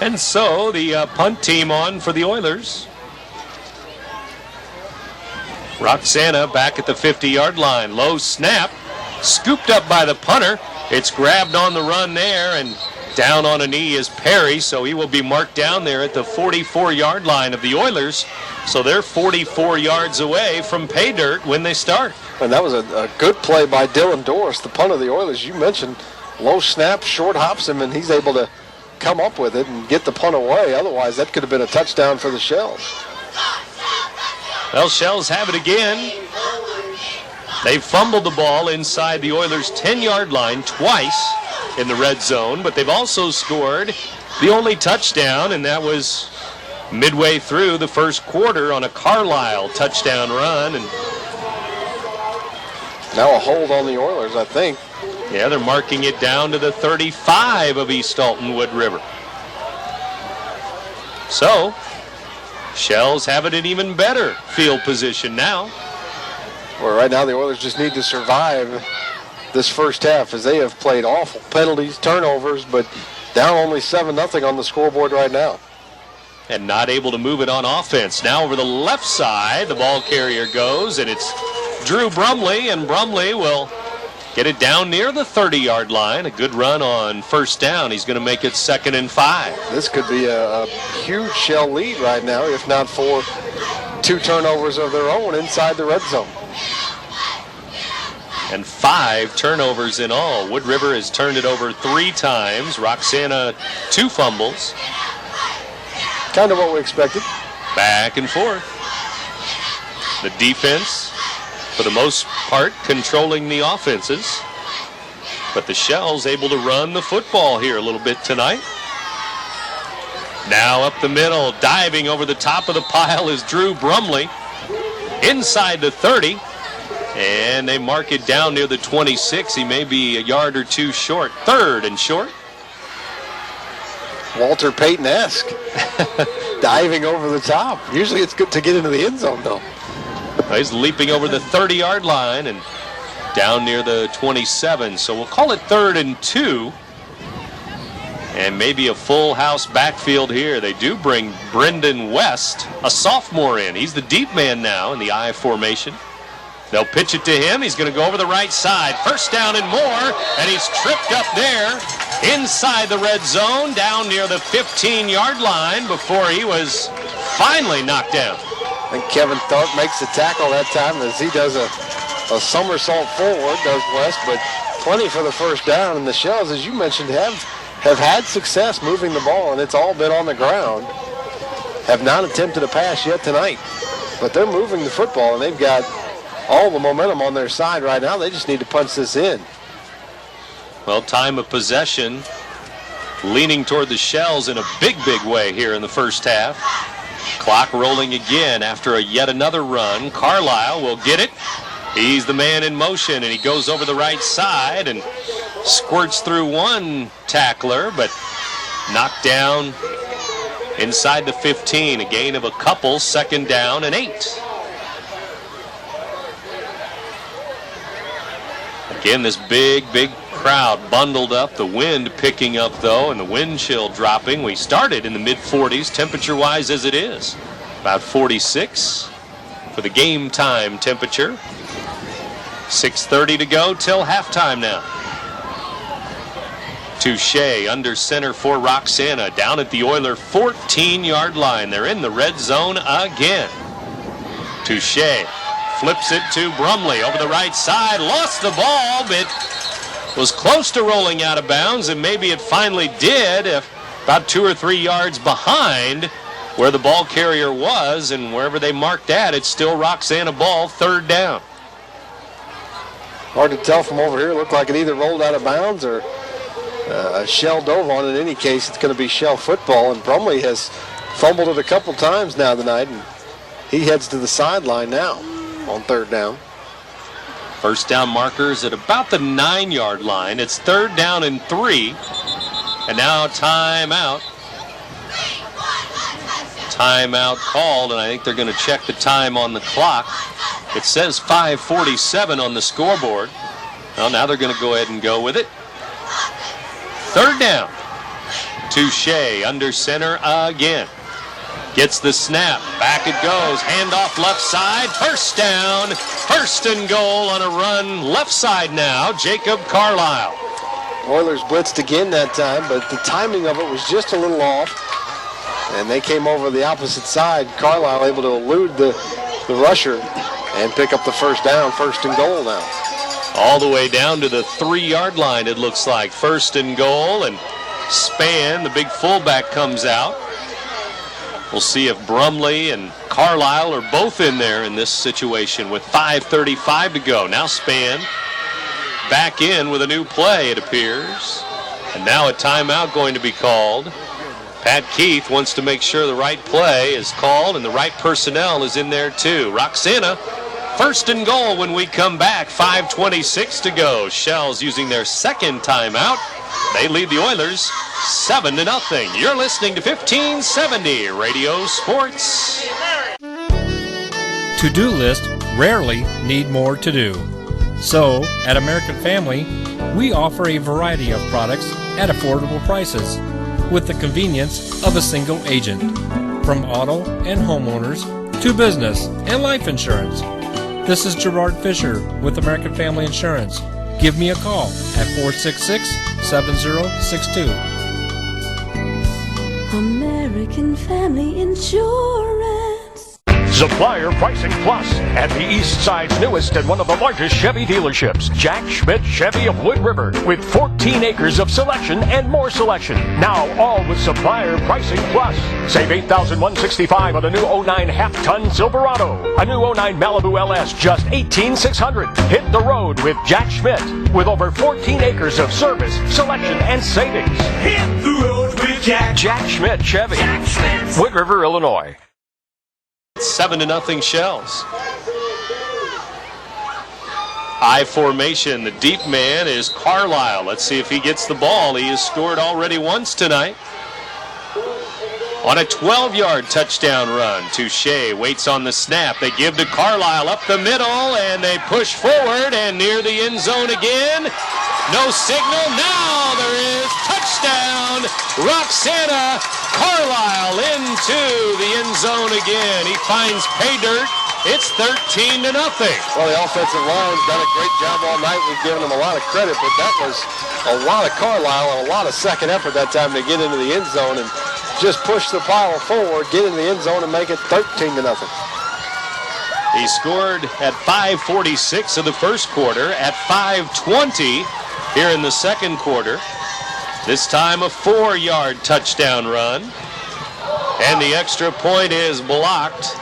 And so the punt team on for the Oilers. Roxana back at the 50-yard line. Low snap, scooped up by the punter. It's grabbed on the run there, and down on a knee is Perry, so he will be marked down there at the 44-yard line of the Oilers. So they're 44 yards away from pay dirt when they start. And that was a good play by Dylan Doris, the punter of the Oilers. You mentioned low snap, short hops him, and he's able to come up with it and get the punt away. Otherwise, that could have been a touchdown for the Shells. Well, Shells have it again. They fumbled the ball inside the Oilers' 10-yard line twice in the red zone, but they've also scored the only touchdown, and that was midway through the first quarter on a Carlisle touchdown run. And now a hold on the Oilers, I think. Yeah, they're marking it down to the 35 of East Alton Wood River. So, Shells have it in even better field position now. Well, right now the Oilers just need to survive this first half as they have played awful. Penalties, turnovers, but down only 7-0 on the scoreboard right now. And not able to move it on offense. Now over the left side, the ball carrier goes, and it's Drew Brumley, and Brumley will get it down near the 30-yard line. A good run on first down. He's going to make it 2nd and 5. This could be a huge Shell lead right now, if not for 2 turnovers of their own inside the red zone. And 5 turnovers in all. Wood River has turned it over 3 times. Roxana 2 fumbles. Kind of what we expected. Back and forth. The defense, for the most part, controlling the offenses. But the Shells able to run the football here a little bit tonight. Now up the middle, diving over the top of the pile is Drew Brumley. Inside the 30. And they mark it down near the 26. He may be a yard or 2 short. 3rd and short. Walter Payton-esque. Diving over the top. Usually it's good to get into the end zone, though. He's leaping over the 30-yard line and down near the 27. So we'll call it 3rd and 2. And maybe a full house backfield here. They do bring Brendan West, a sophomore, in. He's the deep man now in the I formation. They'll pitch it to him. He's going to go over the right side. First down and more, and he's tripped up there inside the red zone, down near the 15-yard line before he was finally knocked down. I think Kevin Tharp makes the tackle that time as he does a somersault forward, does West, but plenty for the first down. And the Shells, as you mentioned, have had success moving the ball, and it's all been on the ground. Have not attempted a pass yet tonight, but they're moving the football, and they've got all the momentum on their side right now. They just need to punch this in. Well, time of possession leaning toward the Shells in a big way here in the first half. Clock rolling again after yet another run. Carlisle will get it. He's the man in motion, and he goes over the right side and squirts through one tackler, but knocked down inside the 15. A gain of a couple, 2nd down and 8. Again, this big crowd bundled up. The wind picking up, though, and the wind chill dropping. We started in the mid-40s, temperature-wise as it is. About 46 for the game time temperature. 6:30 to go till halftime now. Touche under center for Roxana. Down at the Oiler 14-yard line. They're in the red zone again. Touche flips it to Brumley over the right side. Lost the ball, but was close to rolling out of bounds, and maybe it finally did. About 2 or 3 yards behind where the ball carrier was, and wherever they marked that, it's still Roxana ball, 3rd down. Hard to tell from over here. It looked like it either rolled out of bounds or Shell dove on it. In any case, it's going to be Shell football, and Brumley has fumbled it a couple times now tonight, and he heads to the sideline now on 3rd down. First down markers at about the 9-yard line. It's 3rd down and 3, and now timeout. Timeout called, and I think they're going to check the time on the clock. It says 5:47 on the scoreboard. Well, now they're going to go ahead and go with it. 3rd down. Touche under center again. Gets the snap. Back it goes. Handoff left side. 1st down. 1st and goal on a run left side now. Jacob Carlisle. Oilers blitzed again that time, but the timing of it was just a little off. And they came over the opposite side. Carlisle able to elude the rusher and pick up the 1st down. 1st and goal now. All the way down to the 3-yard line, it looks like. 1st and goal, and Spann, the big fullback, comes out. We'll see if Brumley and Carlisle are both in there in this situation with 5:35 to go. Now Spann back in with a new play, it appears. And now a timeout going to be called. Pat Keith wants to make sure the right play is called and the right personnel is in there too. Roxana, 1st and goal when we come back. 5:26 to go. Shells using their 2nd timeout. They lead the Oilers 7-0. You're listening to 1570 Radio Sports. To-do lists rarely need more to do. So, at American Family, we offer a variety of products at affordable prices with the convenience of a single agent. From auto and homeowners to business and life insurance. This is Gerard Fisher with American Family Insurance. Give me a call at 466-7062. American Family Insurance. Supplier Pricing Plus at the East Side's newest and one of the largest Chevy dealerships, Jack Schmidt Chevy of Wood River, with 14 acres of selection and more selection. Now all with Supplier Pricing Plus. Save $8,165 on a new 09 half-ton Silverado. A new 09 Malibu LS, just $18,600. Hit the road with Jack Schmidt, with over 14 acres of service, selection, and savings. Hit the road with Jack. Jack Schmidt Chevy. Jack Schmidt. Wood River, Illinois. 7-0 Shells. I formation. The deep man is Carlisle. Let's see if he gets the ball. He has scored already once tonight. On a 12-yard touchdown run. Touche waits on the snap. They give to Carlisle up the middle, and they push forward and near the end zone again. No signal. Now there is touchdown. Roxana. Carlisle into the end zone again. He finds pay dirt. It's 13-0. Well, the offensive line's done a great job all night. We've given them a lot of credit, but that was a lot of Carlisle and a lot of second effort that time to get into the end zone and just push the pile forward, get in the end zone, and make it 13-0. He scored at 5:46 of the first quarter, at 5:20 here in the second quarter. This time a 4-yard touchdown run. And the extra point is blocked.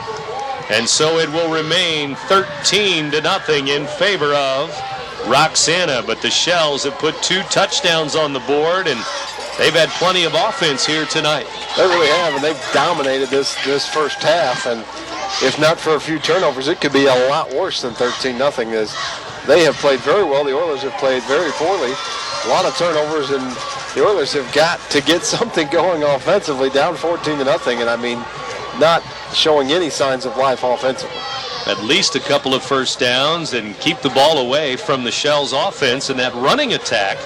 And so it will remain 13-0 in favor of Roxana. But the Shells have put 2 touchdowns on the board, and they've had plenty of offense here tonight. They really have, and they've dominated this first half. And if not for a few turnovers, it could be a lot worse than 13-0. As they have played very well. The Oilers have played very poorly. A lot of turnovers, and the Oilers have got to get something going offensively, down 14-0, and I mean, not showing any signs of life offensively. at least a couple of first downs and keep the ball away from the Shells offense and that running attack,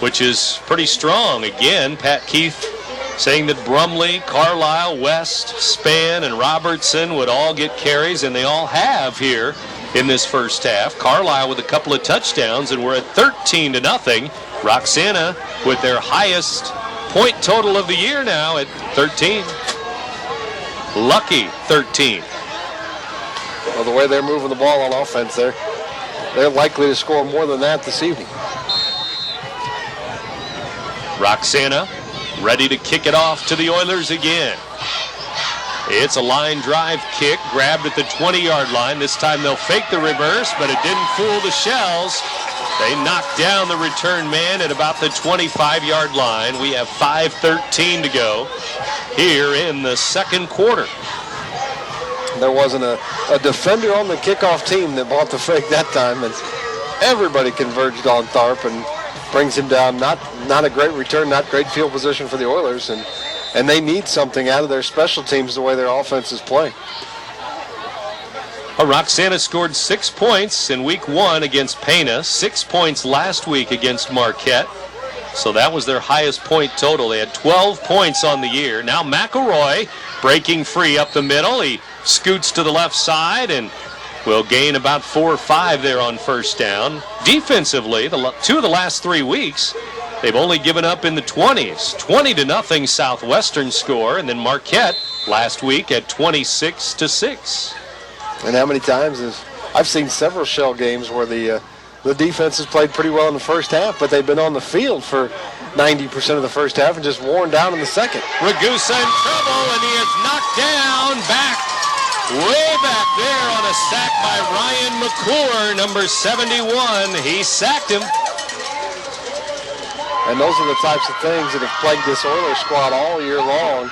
which is pretty strong. Again, Pat Keith saying that Brumley, Carlisle, West, Spann, and Robertson would all get carries, and they all have here in this first half. Carlisle with a couple of touchdowns, and we're at 13-0. Roxana with their highest point total of the year now at 13. Lucky 13. Well, the way they're moving the ball on offense, they're likely to score more than that this evening. Roxana ready to kick it off to the Oilers again. It's a line drive kick, grabbed at the 20-yard line. This time they'll fake the reverse, but it didn't fool the Shells. They knocked down the return man at about the 25-yard line. We have 5:13 to go here in the second quarter. There wasn't a defender on the kickoff team that bought the fake that time, and everybody converged on Tharp and brings him down. Not a great return, not great field position for the Oilers, and they need something out of their special teams the way their offense is playing. Roxana scored 6 points in week 1 against Pena, 6 points last week against Marquette. So that was their highest point total. They had 12 points on the year. Now McElroy breaking free up the middle. He scoots to the left side and will gain about 4 or 5 there on first down. Defensively, 2 of the last 3 weeks, they've only given up in the 20s. 20-0 Southwestern score, and then Marquette last week at 26-6. And how many times I've seen several Shell games where the defense has played pretty well in the first half, but they've been on the field for 90% of the first half and just worn down in the second. Ragusa in trouble, and he is knocked down way back there on a sack by Ryan McClure, number 71. He sacked him. And those are the types of things that have plagued this Oilers squad all year long.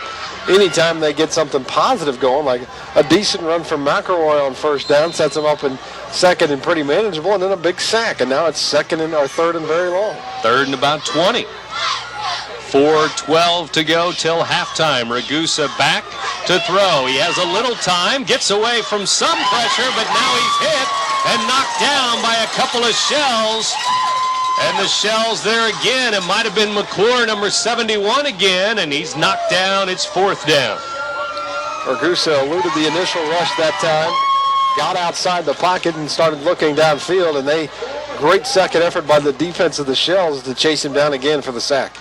Anytime they get something positive going, like a decent run from McElroy on first down, sets them up in second and pretty manageable, and then a big sack. And now it's third and very long. Third and about 20. 4:12 to go till halftime. Ragusa back to throw. He has a little time, gets away from some pressure, but now he's hit and knocked down by a couple of Shells. And the Shells there again. It might have been McClure, number 71 again, and he's knocked down. It's 4th down. Ragusa eluded the initial rush that time, got outside the pocket and started looking downfield, and great second effort by the defense of the Shells to chase him down again for the sack.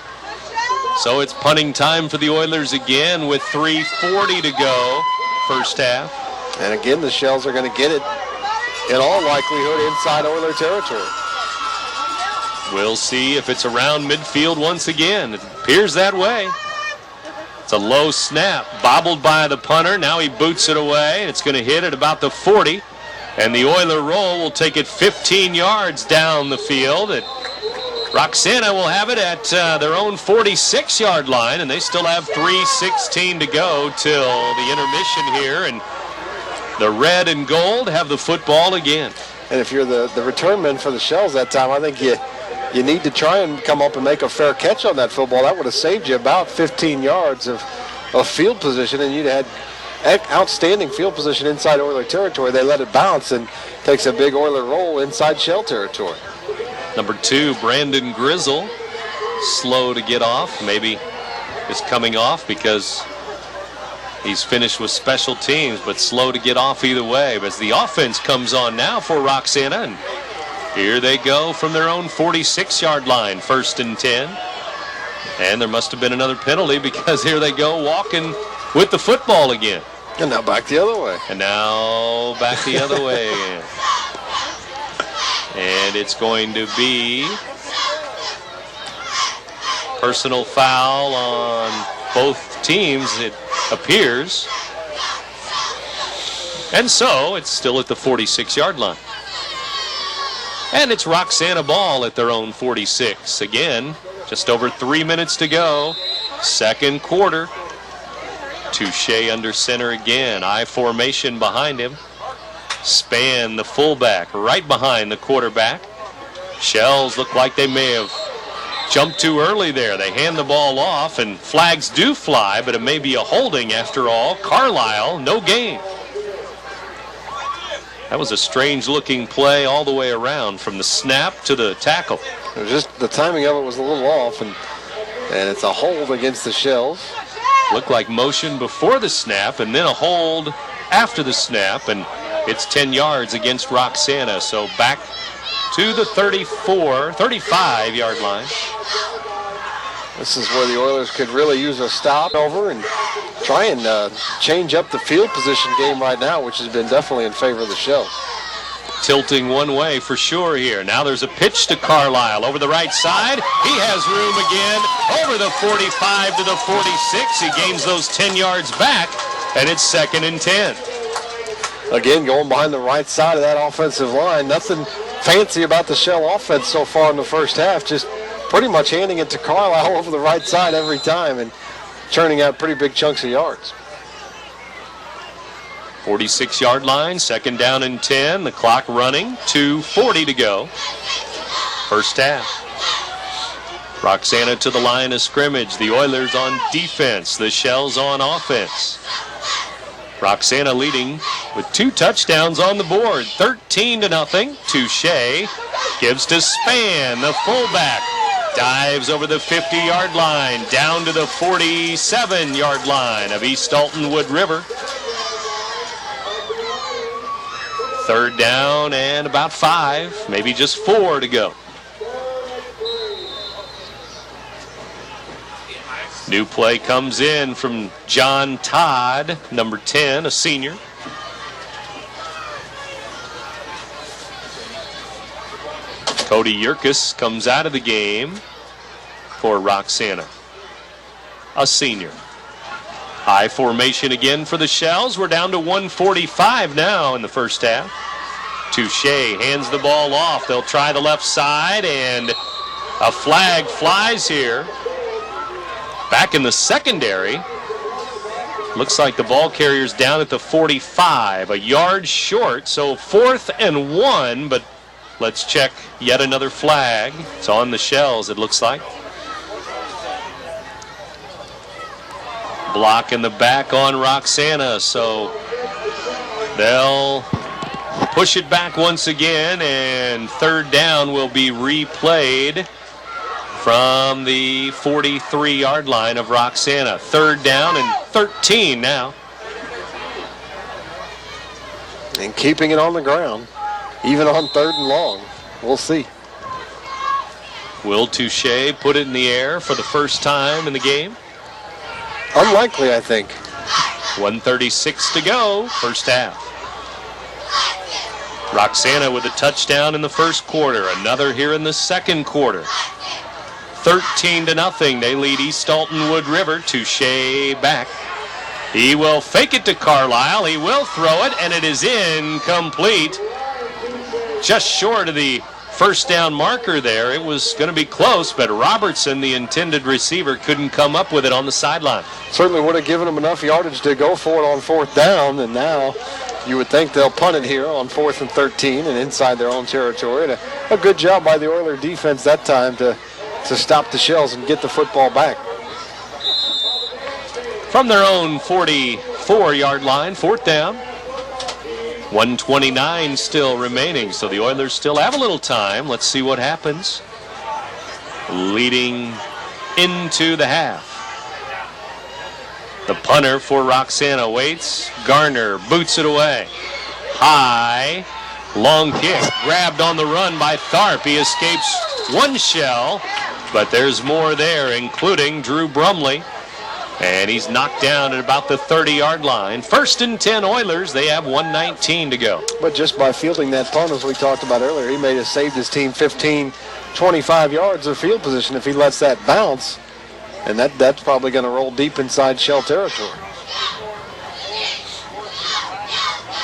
So it's punting time for the Oilers again with 3:40 to go, first half. And again, the Shells are going to get it, in all likelihood, inside Oiler territory. We'll see if it's around midfield once again. It appears that way. It's a low snap, bobbled by the punter. Now he boots it away. It's going to hit at about the 40. And the Oiler roll will take it 15 yards down the field. Roxana will have it at their own 46-yard line, and they still have 3:16 to go till the intermission here. And the red and gold have the football again. And if you're the return man for the Shells that time, I think you need to try and come up and make a fair catch on that football. That would have saved you about 15 yards of field position, and you'd had outstanding field position inside Oiler territory. They let it bounce and takes a big Oiler roll inside Shell territory. Number 2, Brandon Grizzle, slow to get off. Maybe is coming off because he's finished with special teams, but slow to get off either way. But as the offense comes on now for Roxana, and here they go from their own 46-yard line, 1st and 10. And there must have been another penalty because here they go walking with the football again. And now back the other way. And now back the other way again. And it's going to be personal foul on both teams, it appears. And so it's still at the 46-yard line. And it's Roxana ball at their own 46. Again, just over 3 minutes to go. Second quarter. Touche under center again. I formation behind him. Spann, the fullback, right behind the quarterback. Shells look like they may have jumped too early there. They hand the ball off, and flags do fly, but it may be a holding after all. Carlisle, no gain. That was a strange-looking play all the way around from the snap to the tackle. It was just the timing of it was a little off, and it's a hold against the Shells. Looked like motion before the snap and then a hold after the snap, and it's 10 yards against Roxana. So back to the 35-yard line. This is where the Oilers could really use a stop over and try and change up the field position game right now, which has been definitely in favor of the Shells. Tilting one way for sure here. Now there's a pitch to Carlisle over the right side. He has room again over the 45 to the 46. He gains those 10 yards back, and it's 2nd and 10. Again, going behind the right side of that offensive line. Nothing fancy about the Shell offense so far in the first half. Just pretty much handing it to Carlisle over the right side every time and churning out pretty big chunks of yards. 46-yard line, 2nd down and 10. The clock running, 2:40 to go. First half. Roxana to the line of scrimmage. The Oilers on defense. The Shells on offense. Roxana leading with 2 touchdowns on the board. 13-0. Touche gives to Span, the fullback. Dives over the 50-yard line, down to the 47-yard line of East Alton Wood River. 3rd down and about 5, maybe just 4 to go. New play comes in from John Todd, number 10, a senior. Cody Yerkes comes out of the game for Roxana, a senior. High formation again for the Shells. We're down to 1:45 now in the first half. Touche hands the ball off. They'll try the left side, and a flag flies here. Back in the secondary. Looks like the ball carrier's down at the 45, a yard short, so 4th and 1, but let's check yet another flag. It's on the Shells, it looks like. Block in the back on Roxana, so they'll push it back once again, and 3rd down will be replayed from the 43-yard line of Roxana. 3rd down and 13 now. And keeping it on the ground, even on 3rd and long. We'll see. Will Touche put it in the air for the first time in the game? Unlikely, I think. 1:36 to go, first half. Roxana with a touchdown in the first quarter, another here in the second quarter. 13-0, they lead East Alton Wood River. Touche back. He will fake it to Carlisle. He will throw it, and it is incomplete. Just short of the first down marker there. It was going to be close, but Robertson, the intended receiver, couldn't come up with it on the sideline. Certainly would have given them enough yardage to go for it on 4th down, and now you would think they'll punt it here on 4th and 13 and inside their own territory. And a good job by the Oiler defense that time to stop the Shells and get the football back. From their own 44-yard line, 4th down. 1:29 still remaining, so the Oilers still have a little time. Let's see what happens. Leading into the half. The punter for Roxana waits. Garner boots it away. High, long kick, grabbed on the run by Tharp. He escapes one Shell, but there's more there, including Drew Brumley. And he's knocked down at about the 30-yard line. 1st and 10 Oilers. They have 1:19 to go. But just by fielding that punt, as we talked about earlier, he may have saved his team 15, 25 yards of field position if he lets that bounce. And that's probably going to roll deep inside Shell territory.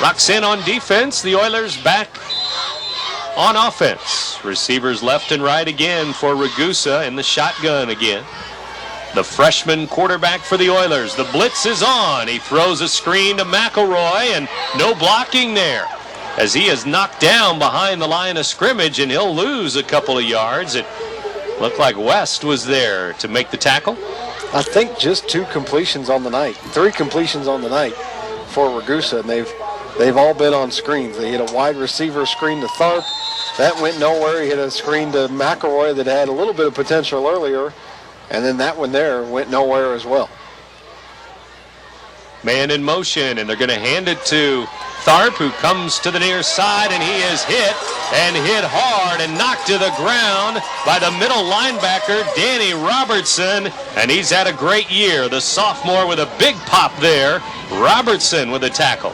Roxana on defense. The Oilers back on offense. Receivers left and right again for Ragusa in the shotgun again. The freshman quarterback for the Oilers. The blitz is on. He throws a screen to McElroy, and no blocking there as he is knocked down behind the line of scrimmage, and he'll lose a couple of yards. It looked like West was there to make the tackle. I think just 2 completions on the night. 3 completions on the night for Ragusa, and they've they've all been on screens. They hit a wide receiver screen to Tharp. That went nowhere. He hit a screen to McElroy that had a little bit of potential earlier. And then that one there went nowhere as well. Man in motion, and they're going to hand it to Tharp, who comes to the near side, and he is hit hard and knocked to the ground by the middle linebacker, Danny Robertson, and he's had a great year. The sophomore with a big pop there. Robertson with a tackle.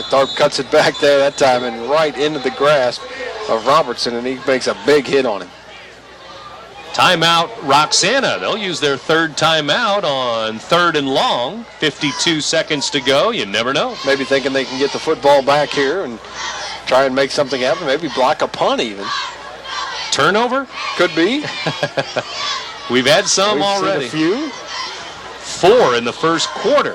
Tharp cuts it back there that time and right into the grasp of Robertson, and he makes a big hit on him. Timeout, Roxana. They'll use their third timeout on 3rd and long. 52 seconds to go. You never know. Maybe thinking they can get the football back here and try and make something happen. Maybe block a punt even. Turnover? Could be. We've had some We've already. Seen a few. 4 in the first quarter.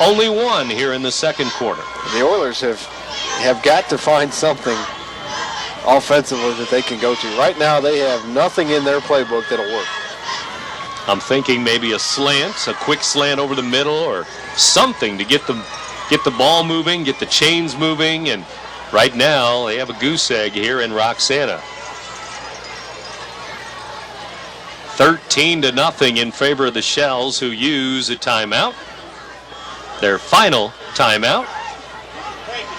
Only 1 here in the second quarter. The Oilers have got to find something offensively that they can go to. Right now they have nothing in their playbook that'll work. I'm thinking maybe a slant, a quick slant over the middle or something to get the ball moving, get the chains moving, and right now they have a goose egg here in Roxana. 13-0 in favor of the Shells, who use a timeout. Their final timeout.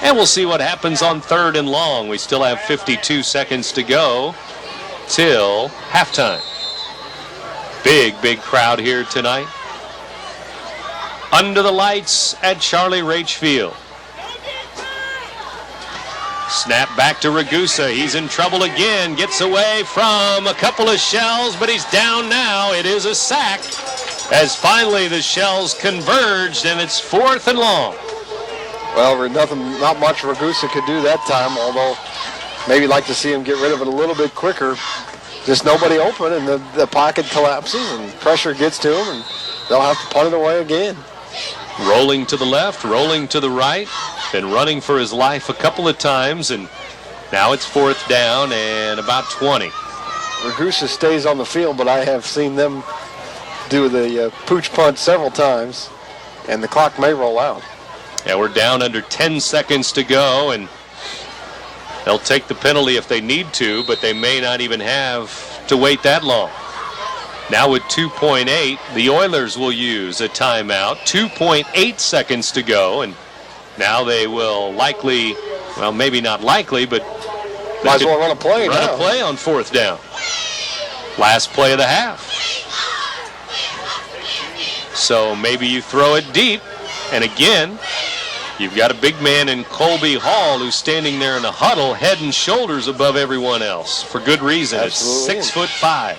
And we'll see what happens on 3rd and long. We still have 52 seconds to go till halftime. Big crowd here tonight. Under the lights at Charlie Raich Field. Snap back to Ragusa. He's in trouble again. Gets away from a couple of Shells, but he's down now. It is a sack as finally the Shells converged, and it's 4th and long. Well, not much Ragusa could do that time, although maybe like to see him get rid of it a little bit quicker. Just nobody open, and the pocket collapses, and pressure gets to him, and they'll have to punt it away again. Rolling to the left, rolling to the right. Been running for his life a couple of times, and now it's 4th down and about 20. Ragusa stays on the field, but I have seen them do the pooch punt several times, and the clock may roll out. Yeah, we're down under 10 seconds to go, and they'll take the penalty if they need to, but they may not even have to wait that long. Now with 2.8, the Oilers will use a timeout. 2.8 seconds to go, and now they will likely, well, maybe not likely, but might as well run a play now. Run a play on 4th down. Last play of the half. So maybe you throw it deep, and again, you've got a big man in Colby Hall who's standing there in the huddle, head and shoulders above everyone else for good reason. Absolutely. It's 6'5".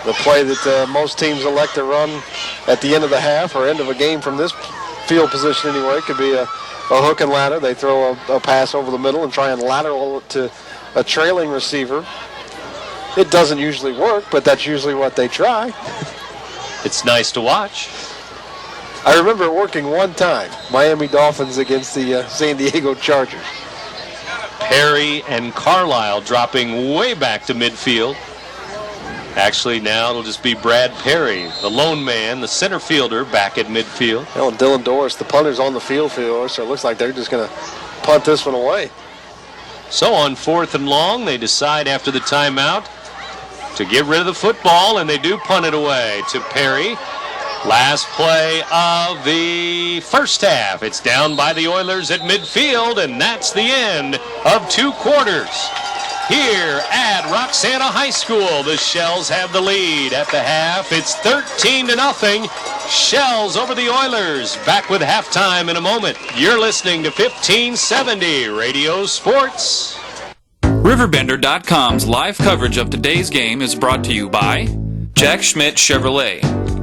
The play that most teams elect to run at the end of the half or end of a game from this field position anyway could be a hook and ladder. They throw a pass over the middle and try and lateral it to a trailing receiver. It doesn't usually work, but that's usually what they try. It's nice to watch. I remember it working one time, Miami Dolphins against the San Diego Chargers. Perry and Carlisle dropping way back to midfield. Actually, now it'll just be Brad Perry, the lone man, the center fielder, back at midfield. Well, and Dylan Doris, the punter's on the field, so it looks like they're just going to punt this one away. So on 4th and long, they decide after the timeout to get rid of the football, and they do punt it away to Perry. Last play of the first half. It's down by the Oilers at midfield, and that's the end of 2 quarters. Here at Roxana High School, the Shells have the lead at the half. It's 13-0. Shells over the Oilers. Back with halftime in a moment. You're listening to 1570 Radio Sports. RiverBender.com's live coverage of today's game is brought to you by Jack Schmidt Chevrolet,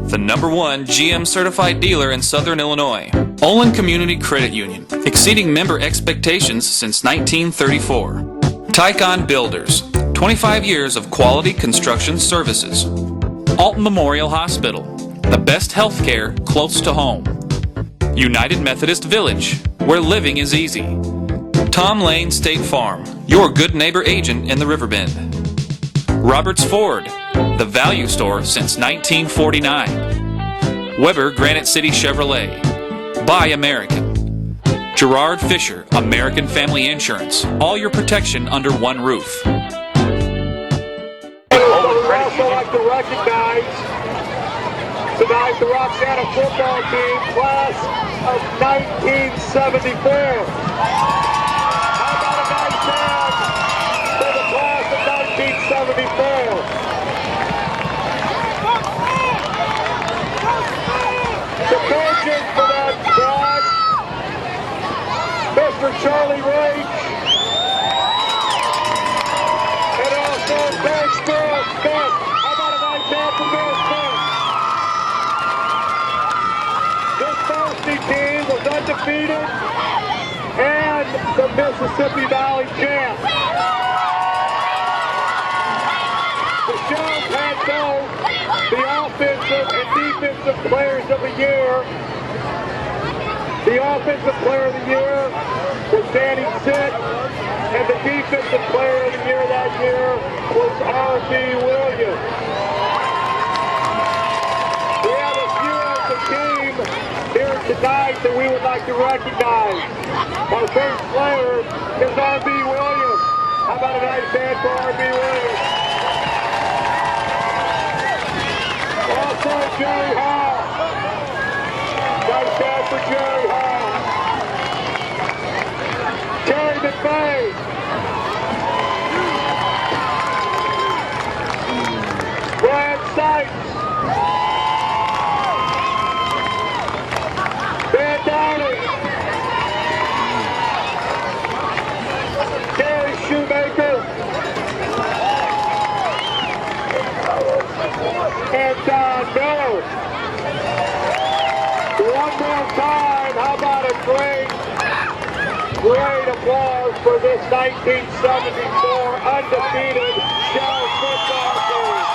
the #1 GM certified dealer in Southern Illinois. Olin Community Credit Union, exceeding member expectations since 1934. Tycon Builders, 25 years of quality construction services. Alton Memorial Hospital, the best health care close to home. United Methodist Village, where living is easy. Tom Lane State Farm, your good neighbor agent in the Riverbend. Roberts Ford, the value store since 1949. Weber Granite City Chevrolet, Buy American. Gerard Fisher, American Family Insurance. All your protection under one roof. We'd also like to recognize tonight the Roxana football team, class of 1974. How about a nice hand for the class of 1974? The coaches for that squad, Mr. Charlie Rage, and also Coach Bill Smith. How about a nice hand for Bill Smith? This varsity team was undefeated and the Mississippi Valley champ. The Shells had both the offensive and defensive players of the year. The offensive player of the year was Danny Sitt, and the defensive player of the year that year was R.B. Williams. We have a few of the team here tonight that we would like to recognize. Our first player is R.B. Williams. How about a nice hand for R.B. Williams? Also Jerry Hall. Nice hand for Jerry Hall. Terry McVay. Brian Sykes. Van Downing. Gary Shoemaker. And Don Miller. One more time, how about a great applause for this 1974 undefeated Shell football team.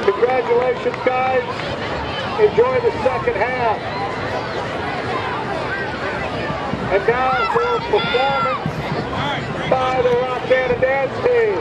Congratulations, guys. Enjoy the second half. And now for a performance by the Roxana dance team.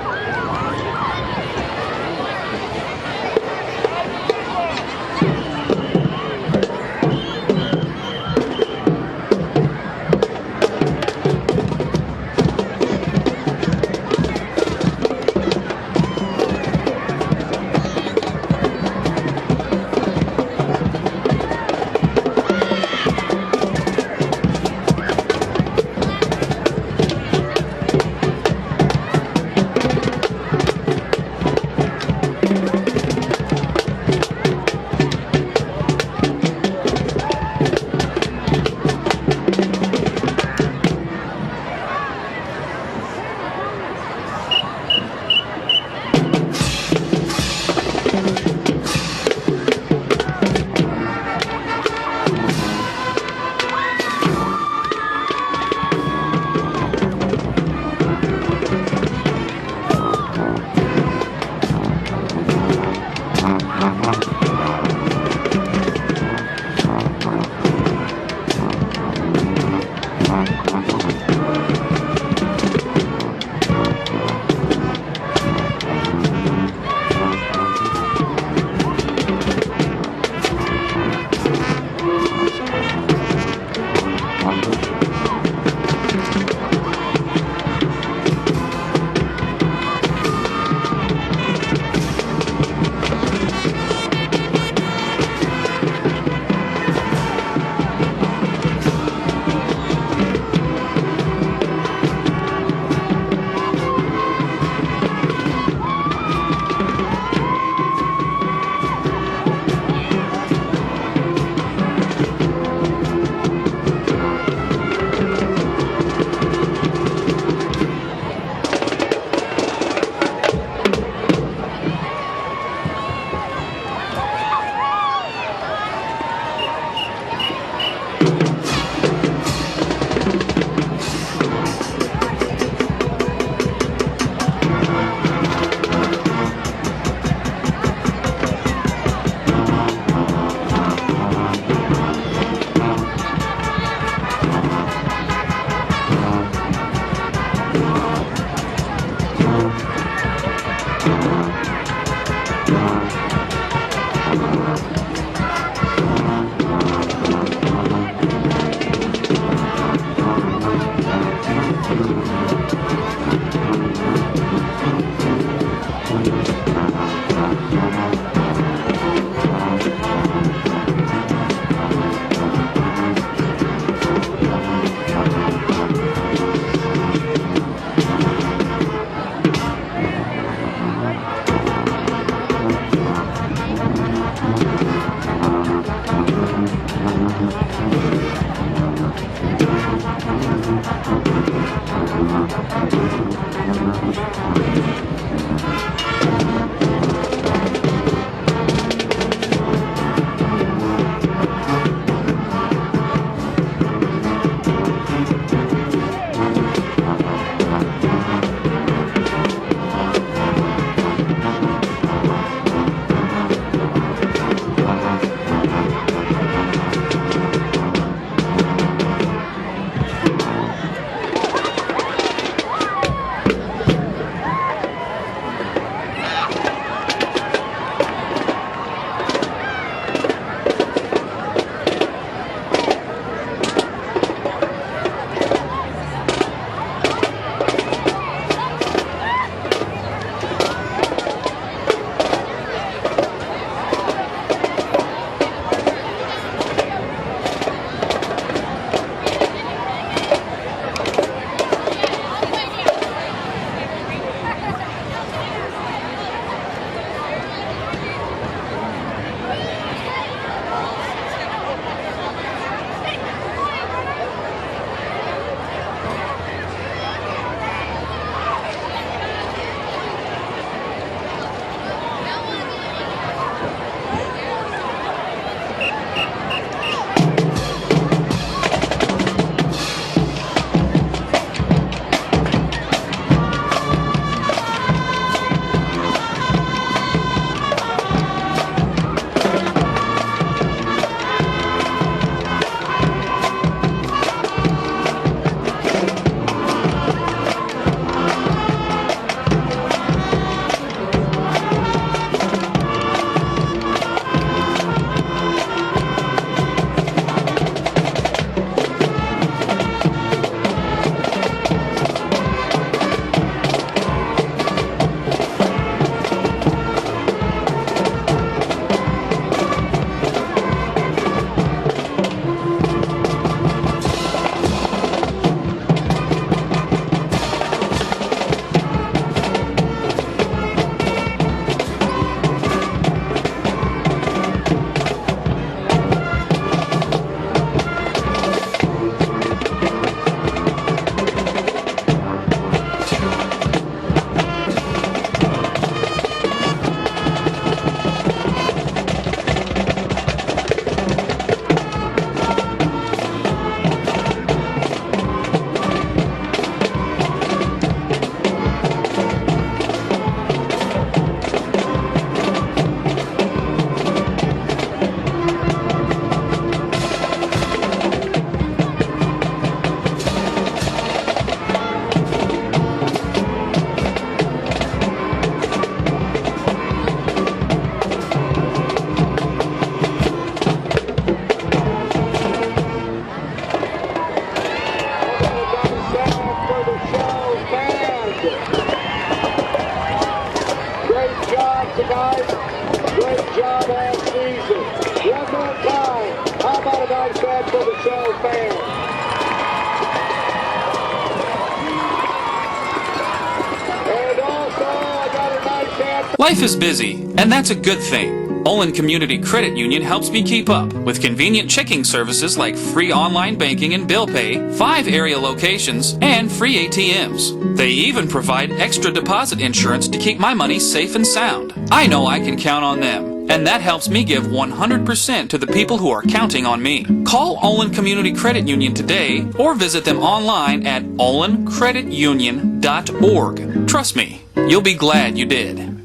Life is busy, and that's a good thing. Olin Community Credit Union helps me keep up with convenient checking services like free online banking and bill pay, 5 area locations, and free ATMs. They even provide extra deposit insurance to keep my money safe and sound. I know I can count on them, and that helps me give 100% to the people who are counting on me. Call Olin Community Credit Union today or visit them online at olincreditunion.org. Trust me, you'll be glad you did.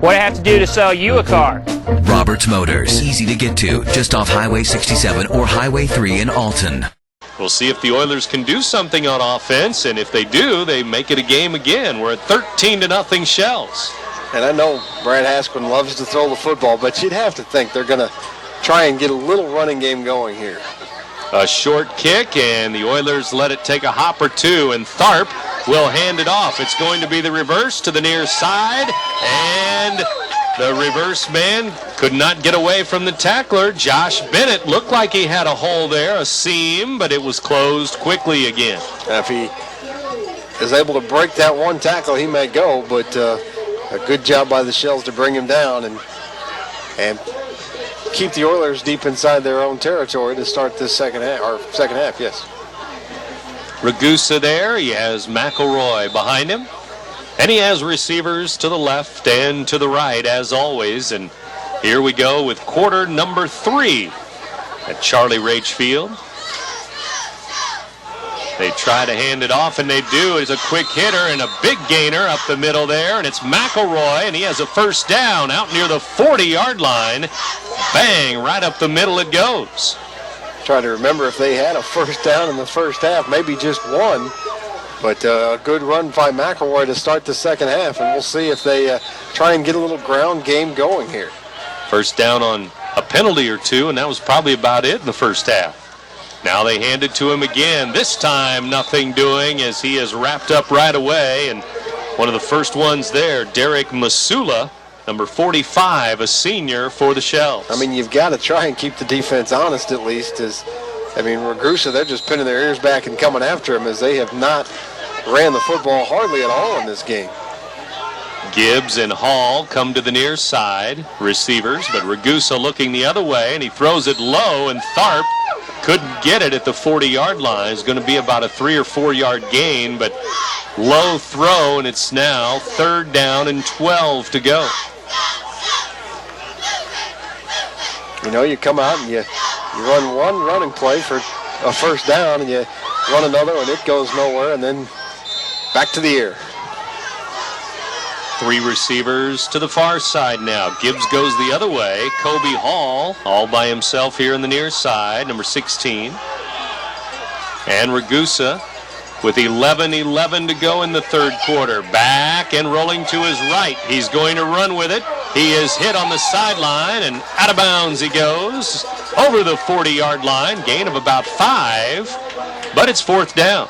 What do I have to do to sell you a car? Roberts Motors, easy to get to, just off Highway 67 or Highway 3 in Alton. We'll see if the Oilers can do something on offense, and if they do, they make it a game again. We're at 13-0 Shells. And I know Brad Haskell loves to throw the football, but you'd have to think they're going to try and get a little running game going here. A short kick, and the Oilers let it take a hop or two, and Tharp will hand it off. It's going to be the reverse to the near side, and the reverse man could not get away from the tackler. Josh Bennett looked like he had a hole there, a seam, but it was closed quickly again. If he is able to break that one tackle, he may go, but a good job by the Shells to bring him down and keep the Oilers deep inside their own territory to start this second half, yes. Ragusa there. He has McElroy behind him. And he has receivers to the left and to the right, as always. And here we go with quarter number 3 at Charlie Rage Field. They try to hand it off, and they do. It's a quick hitter and a big gainer up the middle there, and it's McElroy, and he has a first down out near the 40-yard line. Bang, right up the middle it goes. Trying to remember if they had a first down in the first half, maybe just one. But a good run by McElroy to start the second half, and we'll see if they try and get a little ground game going here. First down on a penalty or two, and that was probably about it in the first half. Now they hand it to him again. This time nothing doing as he is wrapped up right away. And one of the first ones there, Derek Masula, number 45, a senior for the Shells. I mean, you've got to try and keep the defense honest at least. Ragusa, they're just pinning their ears back and coming after him as they have not ran the football hardly at all in this game. Gibbs and Hall come to the near side, receivers, but Ragusa looking the other way, and he throws it low, and Tharp couldn't get it at the 40-yard line. It's going to be about a 3 or 4 yard gain, but low throw, and it's now 3rd down and 12 to go. You know, you come out and you run one running play for a first down, and you run another, and it goes nowhere, and then back to the air. 3 receivers to the far side now. Gibbs goes the other way. Kobe Hall all by himself here in the near side, number 16. And Ragusa with 11:11 to go in the third quarter. Back and rolling to his right. He's going to run with it. He is hit on the sideline, and out of bounds he goes over the 40-yard line. Gain of about 5, but it's 4th down.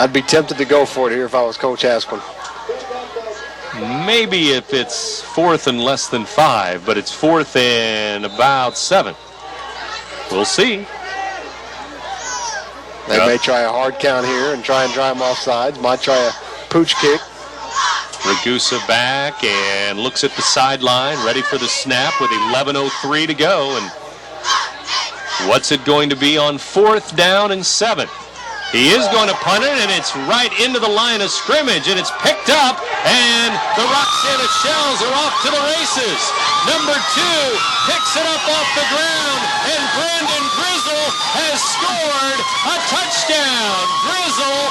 I'd be tempted to go for it here if I was Coach Haskell. Maybe if it's 4th and less than 5, but it's 4th and about 7. We'll see. They may try a hard count here and try and drive them off sides. Might try a pooch kick. Ragusa back and looks at the sideline, ready for the snap with 11:03 to go. And what's it going to be on 4th down and 7? He is going to punt it, and it's right into the line of scrimmage, and it's picked up, and the Roxana Shells are off to the races. Number 2 picks it up off the ground, and Brandon Grizzle has scored a touchdown. Grizzle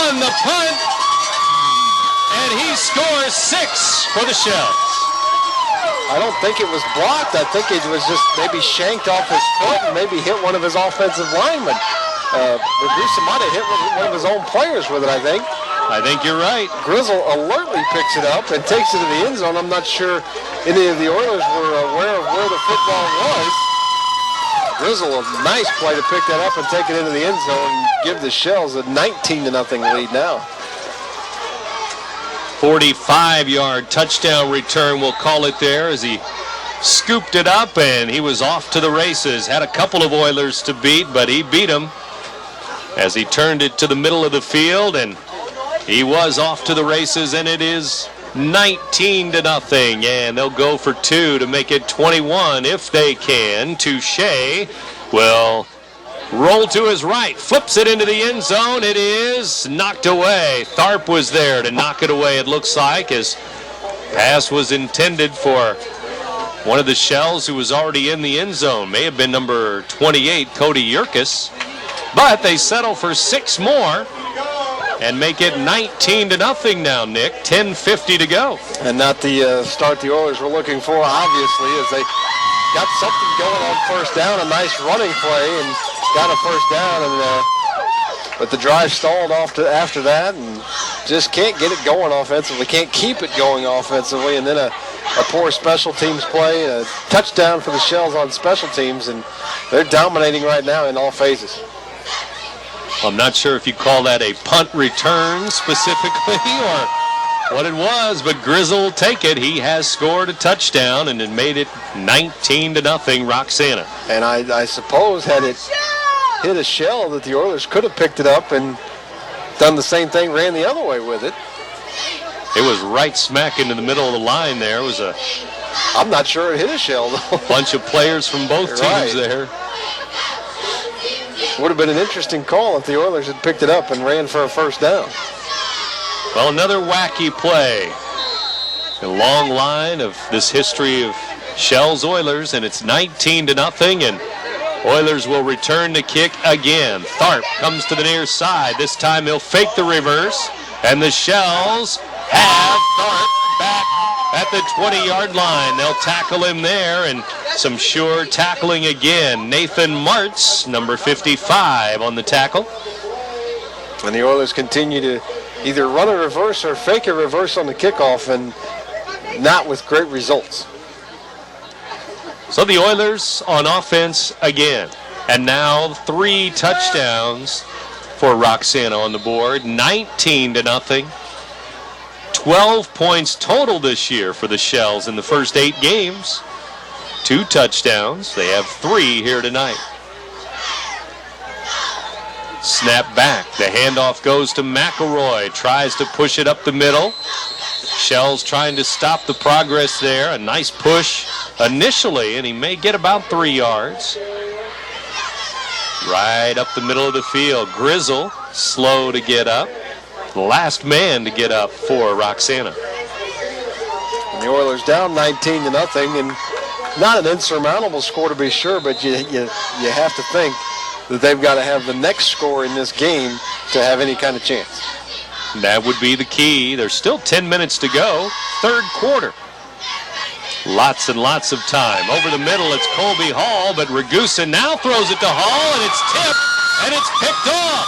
on the punt, and he scores 6 for the Shells. I don't think it was blocked. I think it was just maybe shanked off his foot and maybe hit one of his offensive linemen. Ragusa might have hit one of his own players with it, I think. I think you're right. Grizzle alertly picks it up and takes it to the end zone. I'm not sure any of the Oilers were aware of where the football was. Grizzle, a nice play to pick that up and take it into the end zone and give the Shells a 19-0 lead now. 45-yard touchdown return, we'll call it there, as he scooped it up and he was off to the races. Had a couple of Oilers to beat, but he beat them as he turned it to the middle of the field, and he was off to the races, and it is 19-0, and they'll go for 2 to make it 21 if they can. Touche will roll to his right, flips it into the end zone. It is knocked away. Tharp was there to knock it away, it looks like, as pass was intended for one of the Shells who was already in the end zone. May have been number 28, Cody Yerkes. But they settle for 6 more and make it 19-0 now, Nick. 10:50 to go. And not the start the Oilers were looking for, obviously, as they got something going on first down. A nice running play and got a first down. But the drive stalled after that and just can't get it going offensively. Can't keep it going offensively. And then a poor special teams play. A touchdown for the Shells on special teams. And they're dominating right now in all phases. I'm not sure if you call that a punt return specifically or what it was, but Grizzle will take it. He has scored a touchdown and it made it 19-0 Roxana. And I suppose had it hit a shell that the Oilers could have picked it up and done the same thing, ran the other way with it. It was right smack into the middle of the line there. It was I'm not sure it hit a shell, though. Bunch of players from both teams there. Would have been an interesting call if the Oilers had picked it up and ran for a first down. Well, another wacky play. A long line of this history of Shells Oilers, and it's 19-0, and Oilers will return to kick again. Tharp comes to the near side. This time he'll fake the reverse, and the Shells have Tharp back at the 20-yard line. They'll tackle him there, and some sure tackling again. Nathan Martz, number 55, on the tackle. And the Oilers continue to either run a reverse or fake a reverse on the kickoff, and not with great results. So the Oilers on offense again. And now 3 touchdowns for Roxana on the board. 19-0. 12 points total this year for the Shells in the first 8 games. 2 touchdowns. They have 3 here tonight. Snap back. The handoff goes to McElroy. Tries to push it up the middle. Shells trying to stop the progress there. A nice push initially, and he may get about 3 yards. Right up the middle of the field. Grizzle, slow to get up. The last man to get up for Roxana. And the Oilers down 19-0, and not an insurmountable score to be sure, but you have to think that they've got to have the next score in this game to have any kind of chance. That would be the key. There's still 10 minutes to go. Third quarter. Lots and lots of time. Over the middle, it's Colby Hall, but Ragusa now throws it to Hall, and it's tipped, and it's picked off.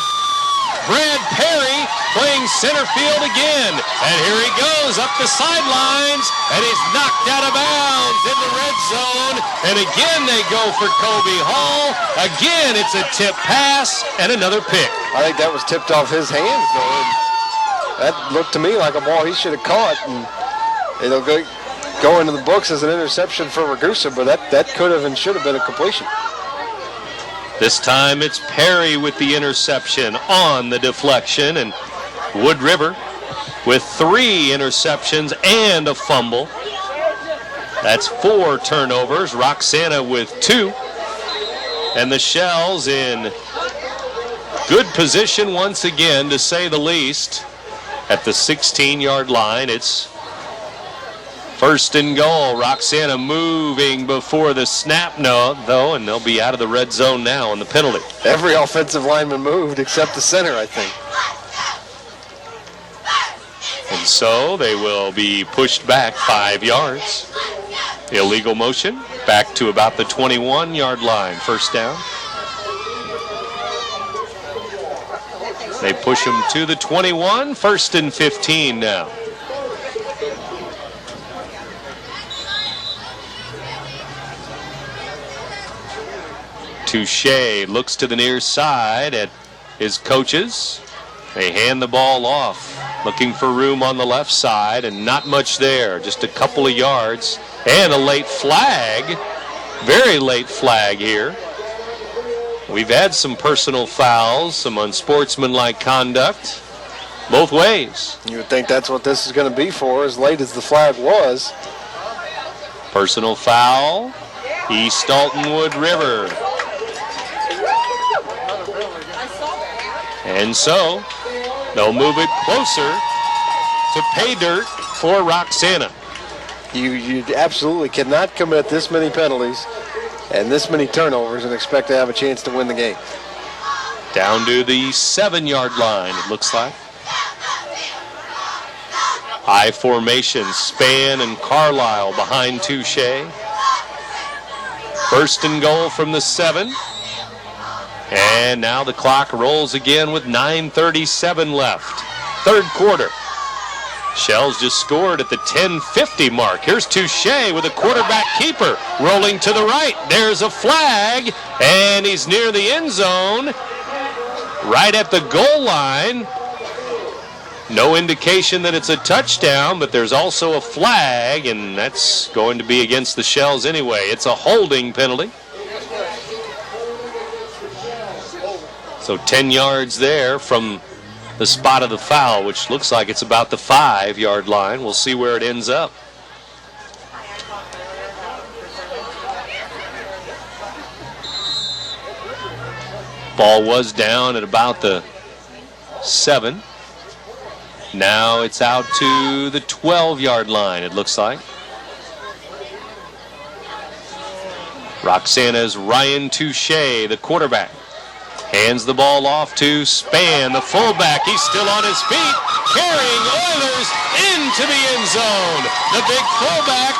Brad Perry playing center field again. And here he goes up the sidelines, and he's knocked out of bounds in the red zone. And again, they go for Colby Hall. Again, it's a tip pass and another pick. I think that was tipped off his hands, though. That looked to me like a ball he should have caught, and it'll go into the books as an interception for Ragusa, but that could have and should have been a completion. This time it's Perry with the interception on the deflection, and Wood River with 3 interceptions and a fumble. That's 4 turnovers. Roxana with 2. And the Shells in good position once again, to say the least. At the 16-yard line, it's first and goal. Roxana moving before the snap though, and they'll be out of the red zone now on the penalty. Every offensive lineman moved except the center, I think. And so they will be pushed back 5 yards. Illegal motion back to about the 21-yard line. First down. They push him to the 21. First and 15 now. Touche looks to the near side at his coaches. They hand the ball off, looking for room on the left side, and not much there. Just a couple of yards. And a late flag. Very late flag here. We've had some personal fouls, some unsportsmanlike conduct, both ways. You would think that's what this is going to be for, as late as the flag was. Personal foul, East Alton Wood River. And so, they'll move it closer to pay dirt for Roxana. You absolutely cannot commit this many penalties and this many turnovers and expect to have a chance to win the game. Down to the 7-yard line, it looks like. High formation, Spann and Carlisle behind Touche. First and goal from the 7. And now the clock rolls again with 9:37 left. Third quarter. Shells just scored at the 10:50 mark. Here's Touche with a quarterback keeper rolling to the right. There's a flag, and he's near the end zone. right at the goal line. No indication that it's a touchdown, but there's also a flag, and that's going to be against the Shells anyway. It's a holding penalty. So 10 yards there from the spot of the foul, which looks like it's about the 5-yard line. We'll see where it ends up. Ball was down at about the 7. Now it's out to the 12-yard line, it looks like. Roxana's Ryan Touche, the quarterback, hands the ball off to Span, the fullback. He's still on his feet, carrying Oilers into the end zone. The big fullback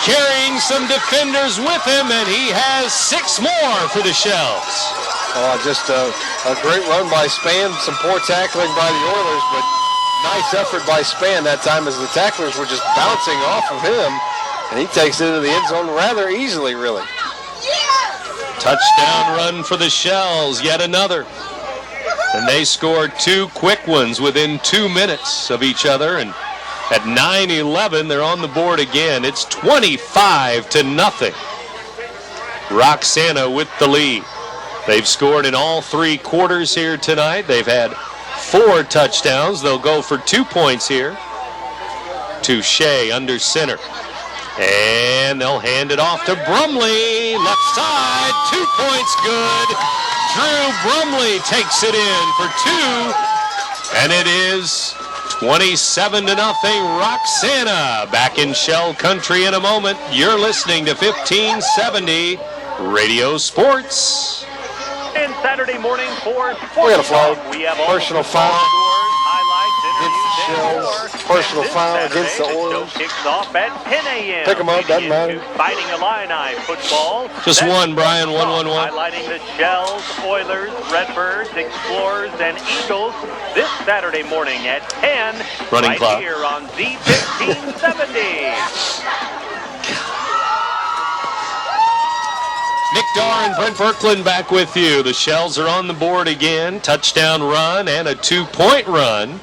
carrying some defenders with him, and he has 6 more for the Shells. Oh, just a great run by Span. Some poor tackling by the Oilers, but nice effort by Span that time as the tacklers were just bouncing off of him, and he takes it into the end zone rather easily, really. Touchdown run for the Shells, yet another. And they scored 2 quick ones within 2 minutes of each other, and at 9-11, they're on the board again. It's 25-0. Roxana with the lead. They've scored in all 3 quarters here tonight. They've had 4 touchdowns. They'll go for 2 points here. Touche under center. And they'll hand it off to Brumley. Left side, 2 points good. Drew Brumley takes it in for 2. And it is 27-0 Roxana. Back in Shell Country in a moment. You're listening to 1570 Radio Sports. And Saturday morning for We got a flag. We have Personal foul against the Shells. Personal foul against the Oilers. Kicks off at 10 a.m. Pick them up, doesn't matter. Fighting Illini football. Just one, Brian. 1-1-1. Highlighting the Shells, Oilers, Redbirds, Explorers, and Eagles this Saturday morning at 10. Running right clock. Here on Z1570. Nick Darr and Brent Verkland back with you. The Shells are on the board again. Touchdown run and a 2-point run.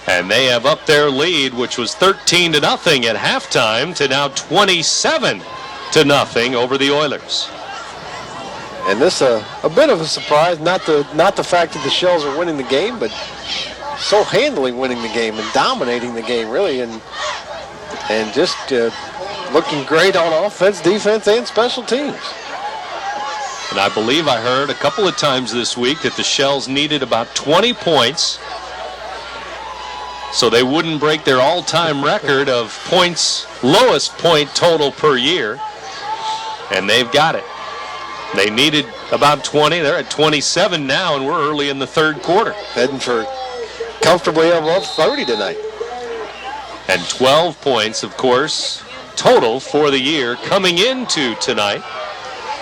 And they have upped their lead, which was 13-0 at halftime, to now 27-0 over the Oilers. And this a bit of a surprise, not the fact that the Shells are winning the game, but so handily winning the game and dominating the game, really, and just looking great on offense, defense, and special teams. And I believe I heard a couple of times this week that the Shells needed about 20 points so they wouldn't break their all-time record of points, lowest point total per year. And they've got it. They needed about 20. They're at 27 now, and we're early in the 3rd quarter. Heading for comfortably above 30 tonight. And 12 points, of course, total for the year coming into tonight.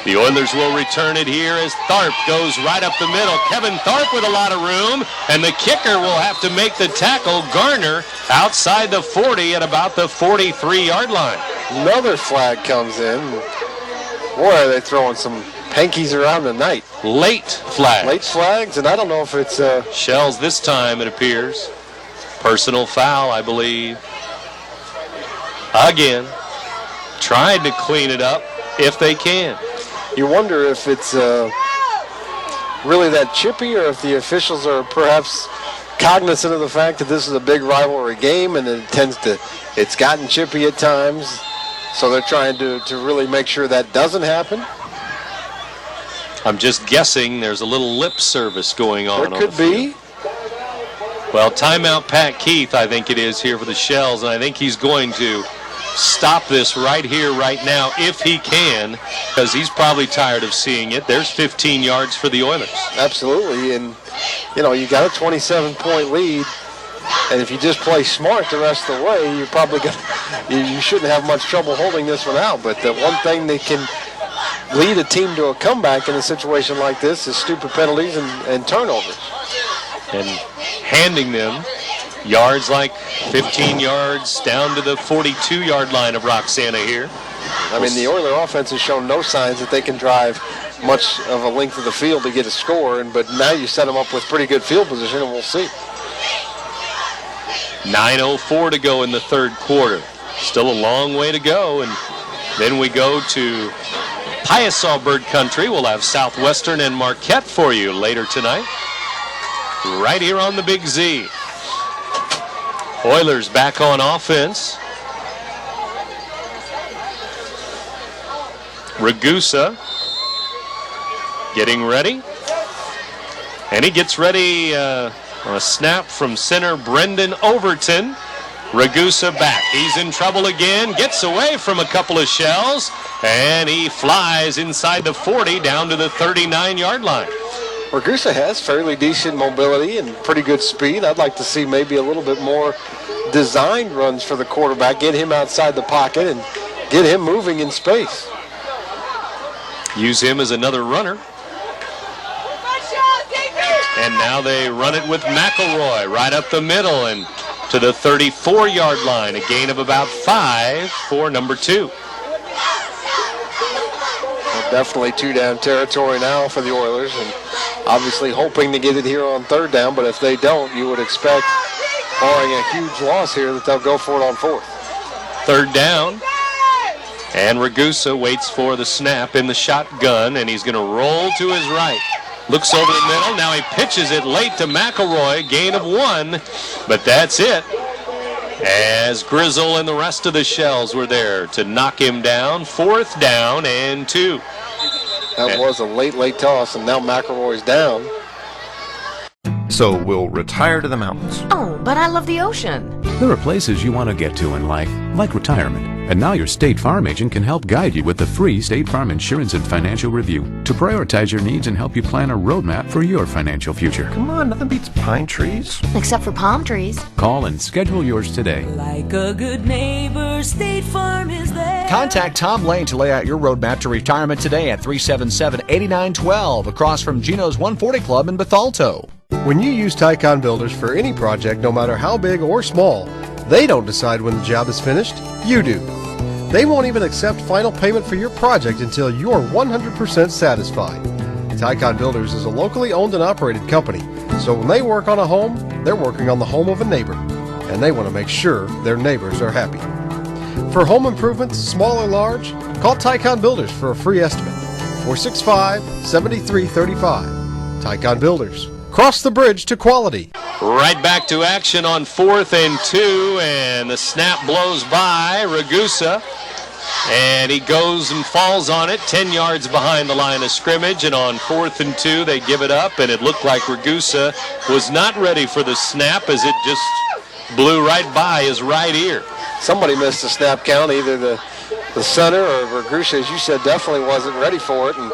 The Oilers will return it here as Tharp goes right up the middle. Kevin Tharp with a lot of room, and the kicker will have to make the tackle. Garner outside the 40 at about the 43-yard line. Another flag comes in. Boy, are they throwing some hankies around tonight. Late flags. Late flags, and I don't know if it's... Shells this time, it appears. Personal foul, I believe. Again, trying to clean it up if they can. You wonder if it's really that chippy, or if the officials are perhaps cognizant of the fact that this is a big rivalry game and it's gotten chippy at times, so they're trying to really make sure that doesn't happen. I'm just guessing there's a little lip service going on. There could be. Well, timeout Pat Keith, I think it is, here for the Shells, and I think he's going to stop this right here, right now, if he can, because he's probably tired of seeing it. There's 15 yards for the Oilers. Absolutely, and you got a 27-point lead, and if you just play smart the rest of the way, you're probably you shouldn't have much trouble holding this one out. But the one thing that can lead a team to a comeback in a situation like this is stupid penalties and turnovers. And handing them yards like 15 yards down to the 42-yard line of Roxana here. I mean, the Oiler offense has shown no signs that they can drive much of a length of the field to get a score, but now you set them up with pretty good field position, and we'll see. 9:04 to go in the third quarter. Still a long way to go, and then we go to Piasaw Bird Country. We'll have Southwestern and Marquette for you later tonight, right here on the Big Z. Oilers back on offense. Ragusa getting ready. And he gets ready on a snap from center Brendan Overton. Ragusa back. He's in trouble again. Gets away from a couple of shells. And he flies inside the 40 down to the 39-yard line. Ragusa has fairly decent mobility and pretty good speed. I'd like to see maybe a little bit more designed runs for the quarterback. Get him outside the pocket and get him moving in space. Use him as another runner. And now they run it with McElroy right up the middle and to the 34-yard line. A gain of about 5 for number 2. Well, definitely 2-down territory now for the Oilers, and obviously hoping to get it here on 3rd down, but if they don't, you would expect, barring a huge loss here, that they'll go for it on 4th. 3rd down. And Ragusa waits for the snap in the shotgun, and he's going to roll to his right. Looks over the middle. Now he pitches it late to McElroy. Gain of 1, but that's it. As Grizzle and the rest of the Shells were there to knock him down. 4th down and 2. That was a late toss, and now McElroy's down. So we'll retire to the mountains. Oh, but I love the ocean. There are places you want to get to in life, like retirement. And now your State Farm agent can help guide you with the free State Farm Insurance and Financial Review to prioritize your needs and help you plan a roadmap for your financial future. Come on, nothing beats pine trees. Except for palm trees. Call and schedule yours today. Like a good neighbor, State Farm is there. Contact Tom Lane to lay out your roadmap to retirement today at 377-8912 across from Gino's 140 Club in Bethalto. When you use Tycon Builders for any project, no matter how big or small, they don't decide when the job is finished, you do. They won't even accept final payment for your project until you're 100% satisfied. Tycon Builders is a locally owned and operated company, so when they work on a home, they're working on the home of a neighbor, and they want to make sure their neighbors are happy. For home improvements, small or large, call Tycon Builders for a free estimate. 465-7335. Tycon Builders. Cross the bridge to quality. Right back to action on 4th and 2, and the snap blows by Ragusa, and he goes and falls on it 10 yards behind the line of scrimmage, and on 4th and 2 they give it up, and it looked like Ragusa was not ready for the snap as it just blew right by his right ear. Somebody missed the snap count, either the center or Ragusa, as you said, definitely wasn't ready for it, and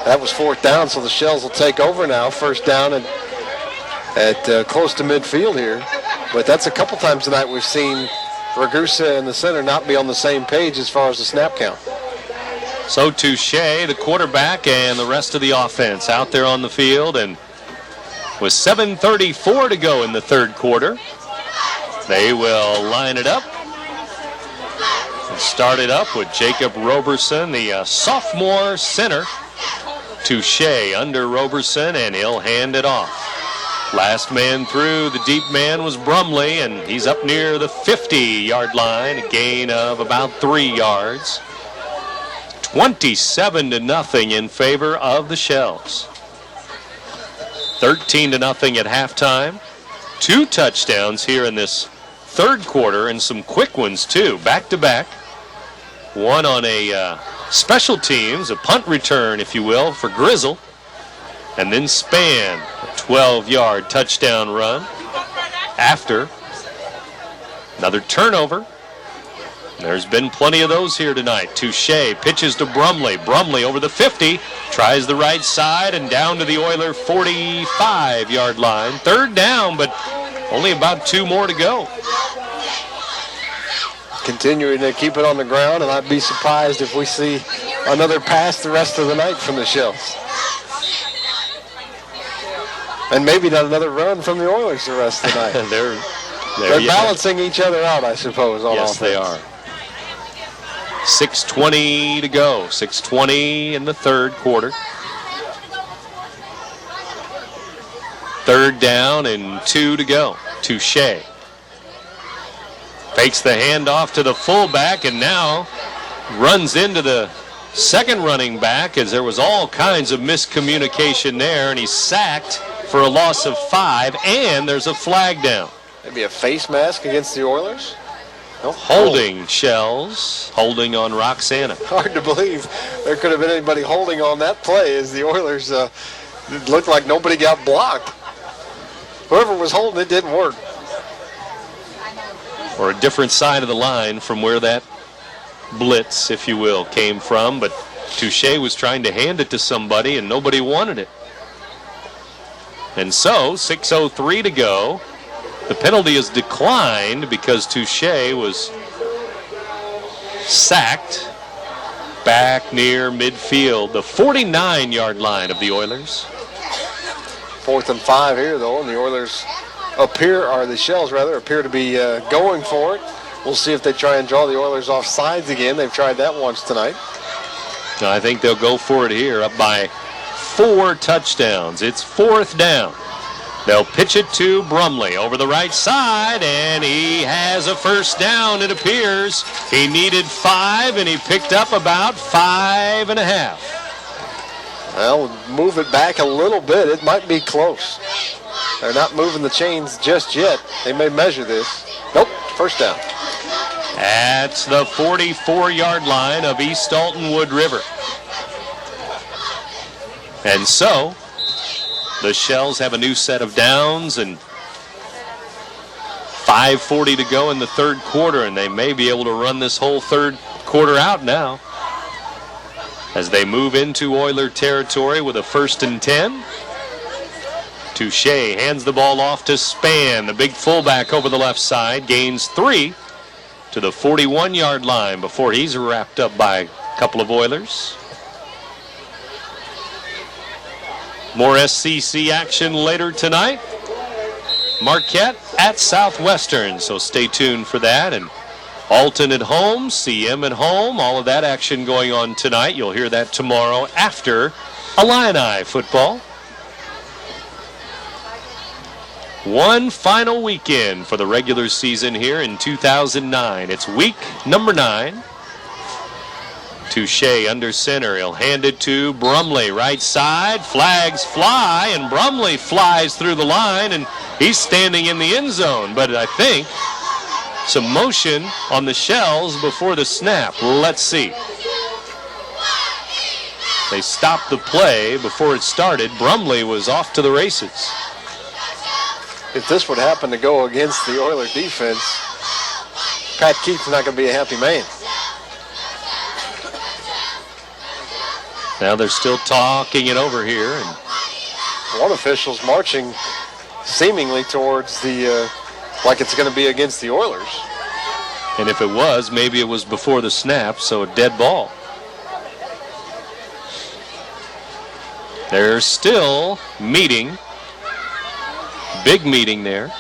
that was 4th down, so the Shells will take over now. 1st down and at close to midfield here. But that's a couple times tonight we've seen Ragusa and the center not be on the same page as far as the snap count. So Touche, the quarterback, and the rest of the offense out there on the field, and with 7:34 to go in the 3rd quarter, they will line it up and start it up with Jacob Roberson, the sophomore center. Touche under Roberson, and he'll hand it off. Last man through, the deep man was Brumley, and he's up near the 50-yard line, a gain of about 3 yards. 27-0 in favor of the Shells. 13-0 at halftime. 2 touchdowns here in this 3rd quarter, and some quick ones too, back-to-back. One on a special teams, a punt return, if you will, for Grizzle. And then Span, a 12-yard touchdown run. After another turnover. There's been plenty of those here tonight. Touche pitches to Brumley. Brumley over the 50, tries the right side and down to the Oiler 45-yard line. 3rd down, but only about 2 more to go. Continuing to keep it on the ground, and I'd be surprised if we see another pass the rest of the night from the Shells. And maybe not another run from the Oilers the rest of the night. They're balancing each other out, I suppose, on yes, offense. They are. 6:20 to go. 6:20 in the 3rd quarter. 3rd down and 2 to go. Touche fakes the handoff to the fullback and now runs into the second running back as there was all kinds of miscommunication there, and he's sacked for a loss of 5, and there's a flag down. Maybe a face mask against the Oilers? Nope. Holding, Shells. Holding on Roxana. Hard to believe there could have been anybody holding on that play as the Oilers it looked like nobody got blocked. Whoever was holding it didn't work. Or a different side of the line from where that blitz, if you will, came from, but Touche was trying to hand it to somebody and nobody wanted it. And so, 6:03 to go. The penalty is declined because Touche was sacked back near midfield, the 49-yard line of the Oilers. 4th and 5 here, though, and the Oilers the Shells appear to be going for it. We'll see if they try and draw the Oilers off sides again. They've tried that once tonight. I think they'll go for it here, up by 4 touchdowns. It's 4th down. They'll pitch it to Brumley over the right side, and he has a first down, it appears. He needed 5, and he picked up about 5.5. Well, move it back a little bit. It might be close. They're not moving the chains just yet. They may measure this. Nope, first down. At the 44-yard line of East Alton Wood River. And so, the Shells have a new set of downs and 5:40 to go in the 3rd quarter, and they may be able to run this whole 3rd quarter out now as they move into Oiler territory with a 1st and 10. Touche hands the ball off to Span, the big fullback over the left side, gains 3 to the 41-yard line before he's wrapped up by a couple of Oilers. More SCC action later tonight. Marquette at Southwestern, so stay tuned for that. And Alton at home, CM at home, all of that action going on tonight. You'll hear that tomorrow after Illini football. One final weekend for the regular season here in 2009. It's week number 9. Touche under center. He'll hand it to Brumley, right side. Flags fly, and Brumley flies through the line, and he's standing in the end zone. But I think some motion on the Shells before the snap. Let's see. They stopped the play before it started. Brumley was off to the races. If this would happen to go against the Oiler defense, Pat Keith's not going to be a happy man. Now they're still talking it over here. And one official's marching seemingly towards the, like it's going to be against the Oilers. And if it was, maybe it was before the snap, so a dead ball. They're still meeting. Big meeting there.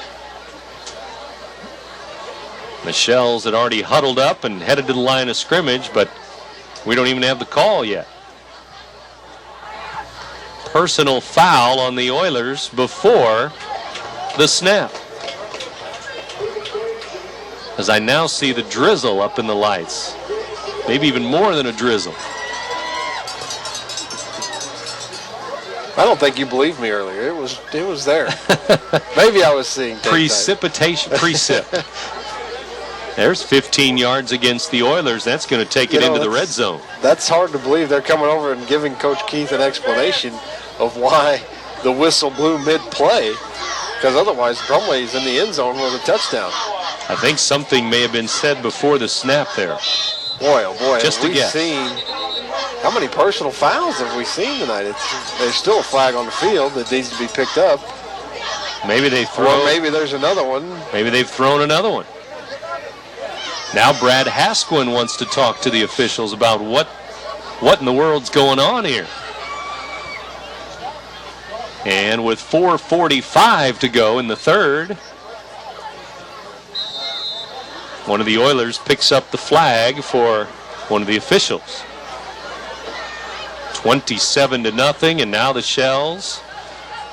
The Shells had already huddled up and headed to the line of scrimmage, but we don't even have the call yet. Personal foul on the Oilers before the snap. As I now see the drizzle up in the lights. Maybe even more than a drizzle. I don't think you believed me earlier. It was there. Maybe I was seeing precipitation. Precip. There's 15 yards against the Oilers. That's going to take it into the red zone. That's hard to believe. They're coming over and giving Coach Keith an explanation of why the whistle blew mid-play, because otherwise Brumley's in the end zone with a touchdown. I think something may have been said before the snap there. Boy, oh boy, just have a we guess. Seen how many personal fouls have we seen tonight? There's still a flag on the field that needs to be picked up. Maybe they throw. Or maybe there's another one. Maybe they've thrown another one. Now Brad Hasquin wants to talk to the officials about what in the world's going on here. And with 4:45 to go in the 3rd, one of the Oilers picks up the flag for one of the officials. 27-0, and now the Shells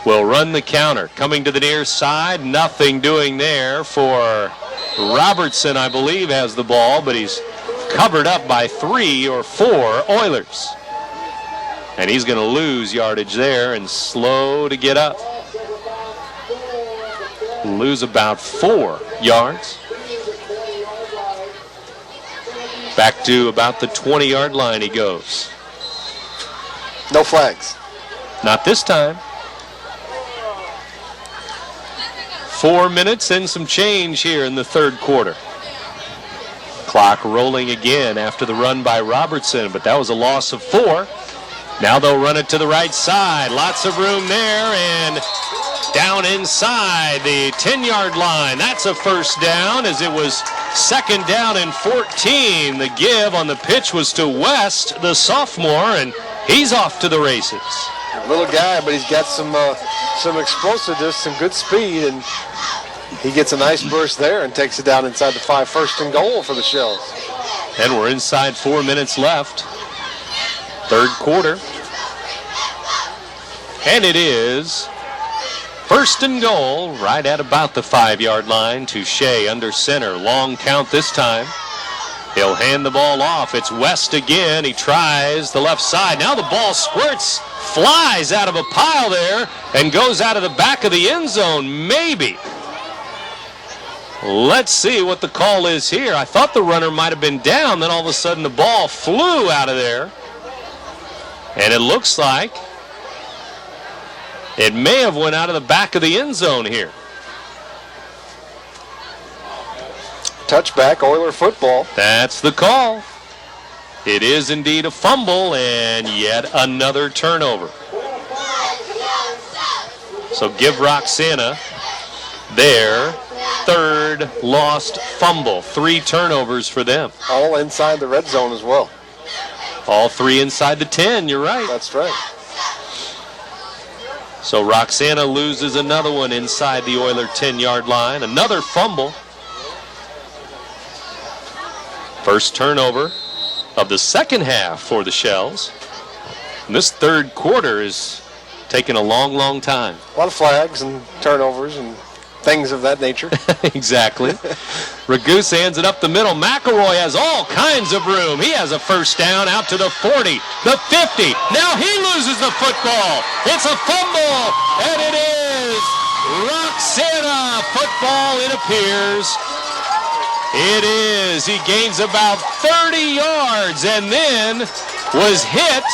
will run the counter. Coming to the near side, nothing doing there for Robertson, I believe, has the ball, but he's covered up by 3 or 4 Oilers. And he's going to lose yardage there and slow to get up. Lose about 4 yards. Back to about the 20-yard line he goes. No flags. Not this time. 4 minutes and some change here in the third quarter. Clock rolling again after the run by Robertson, but that was a loss of 4. Now they'll run it to the right side. Lots of room there, and down inside the 10-yard line. That's a first down, as it was second down and 14. The give on the pitch was to West, the sophomore, and he's off to the races. A little guy, but he's got some explosiveness, some good speed, and he gets a nice burst there and takes it down inside the 5. First and goal for the Shells. And we're inside 4 minutes left. Third quarter. And it is first and goal right at about the 5-yard line. Touche under center. Long count this time. He'll hand the ball off. It's West again. He tries the left side. Now the ball squirts, flies out of a pile there, and goes out of the back of the end zone, maybe. Let's see what the call is here. I thought the runner might have been down. Then all of a sudden the ball flew out of there. And it looks like it may have went out of the back of the end zone here. Touchback, Oiler football. That's the call. It is indeed a fumble and yet another turnover. So give Roxana their third lost fumble. 3 turnovers for them. All inside the red zone as well. All 3 inside the 10, you're right. That's right. So Roxana loses another one inside the Oiler 10-yard line. Another fumble. First turnover of the second half for the Shells. And this third quarter is taking a long, long time. A lot of flags and turnovers and things of that nature. Exactly. Ragusa hands it up the middle. McElroy has all kinds of room. He has a first down out to the 40, the 50. Now he loses the football. It's a fumble, and it is Roxana football, it appears. It is. He gains about 30 yards and then was hit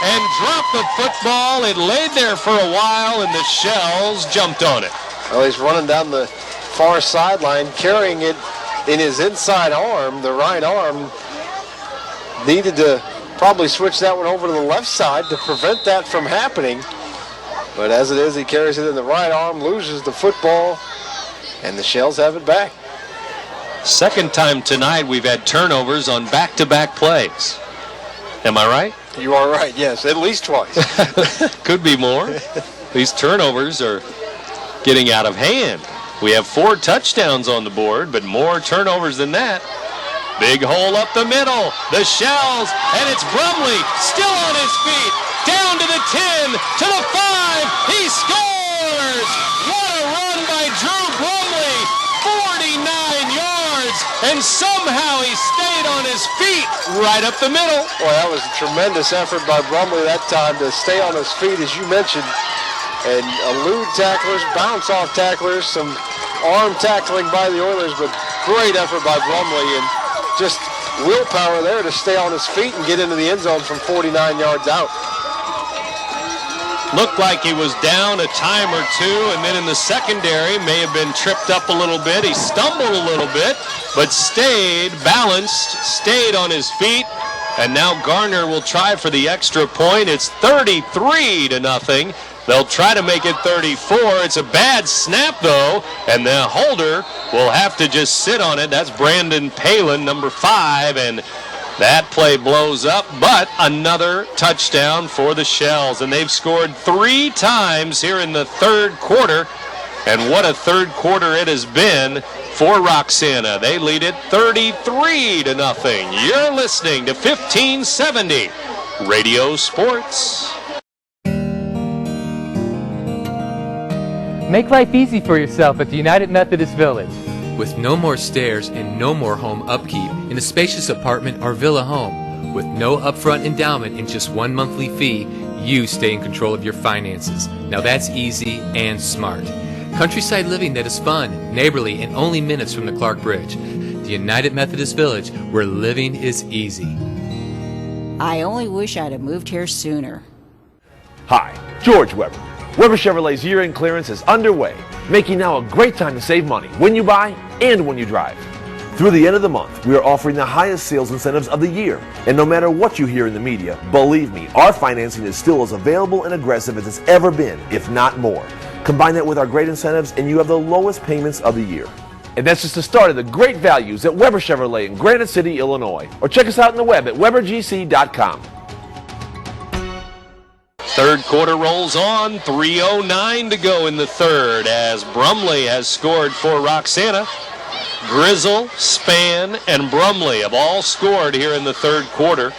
and dropped the football. It laid there for a while, and the Shells jumped on it. Well, he's running down the far sideline, carrying it in his inside arm. The right arm needed to probably switch that one over to the left side to prevent that from happening. But as it is, he carries it in the right arm, loses the football, and the Shells have it back. Second time tonight we've had turnovers on back-to-back plays. Am I right? You are right, yes, at least twice. Could be more. These turnovers are getting out of hand. We have 4 touchdowns on the board, but more turnovers than that. Big hole up the middle. The Shells, and it's Brumley still on his feet. Down to the 10, to the 5. He scores! What a run by Drew Brumley. 49 yards, and somehow he stayed on his feet right up the middle. Boy, that was a tremendous effort by Brumley that time to stay on his feet, as you mentioned, and elude tacklers, bounce off tacklers, some arm tackling by the Oilers, but great effort by Brumley, and just willpower there to stay on his feet and get into the end zone from 49 yards out. Looked like he was down a time or two, and then in the secondary may have been tripped up a little bit. He stumbled a little bit, but stayed balanced, stayed on his feet, and now Garner will try for the extra point. It's 33-0. They'll try to make it 34. It's a bad snap, though, and the holder will have to just sit on it. That's Brandon Palin, number 5, and that play blows up, but another touchdown for the Shells, and they've scored 3 times here in the third quarter, and what a third quarter it has been for Roxana. They lead it 33-0. You're listening to 1570 Radio Sports. Make life easy for yourself at the United Methodist Village. With no more stairs and no more home upkeep in a spacious apartment or villa home, with no upfront endowment and just one monthly fee, you stay in control of your finances. Now that's easy and smart. Countryside living that is fun, neighborly, and only minutes from the Clark Bridge. The United Methodist Village, where living is easy. I only wish I'd have moved here sooner. Hi, George Weber. Weber Chevrolet's year-end clearance is underway, making now a great time to save money when you buy and when you drive. Through the end of the month, we are offering the highest sales incentives of the year. And no matter what you hear in the media, believe me, our financing is still as available and aggressive as it's ever been, if not more. Combine that with our great incentives and you have the lowest payments of the year. And that's just the start of the great values at Weber Chevrolet in Granite City, Illinois. Or check us out on the web at rivergc.com. Third quarter rolls on, 3:09 to go in the third as Brumley has scored for Roxana. Grizzle, Spann, and Brumley have all scored here in the third quarter.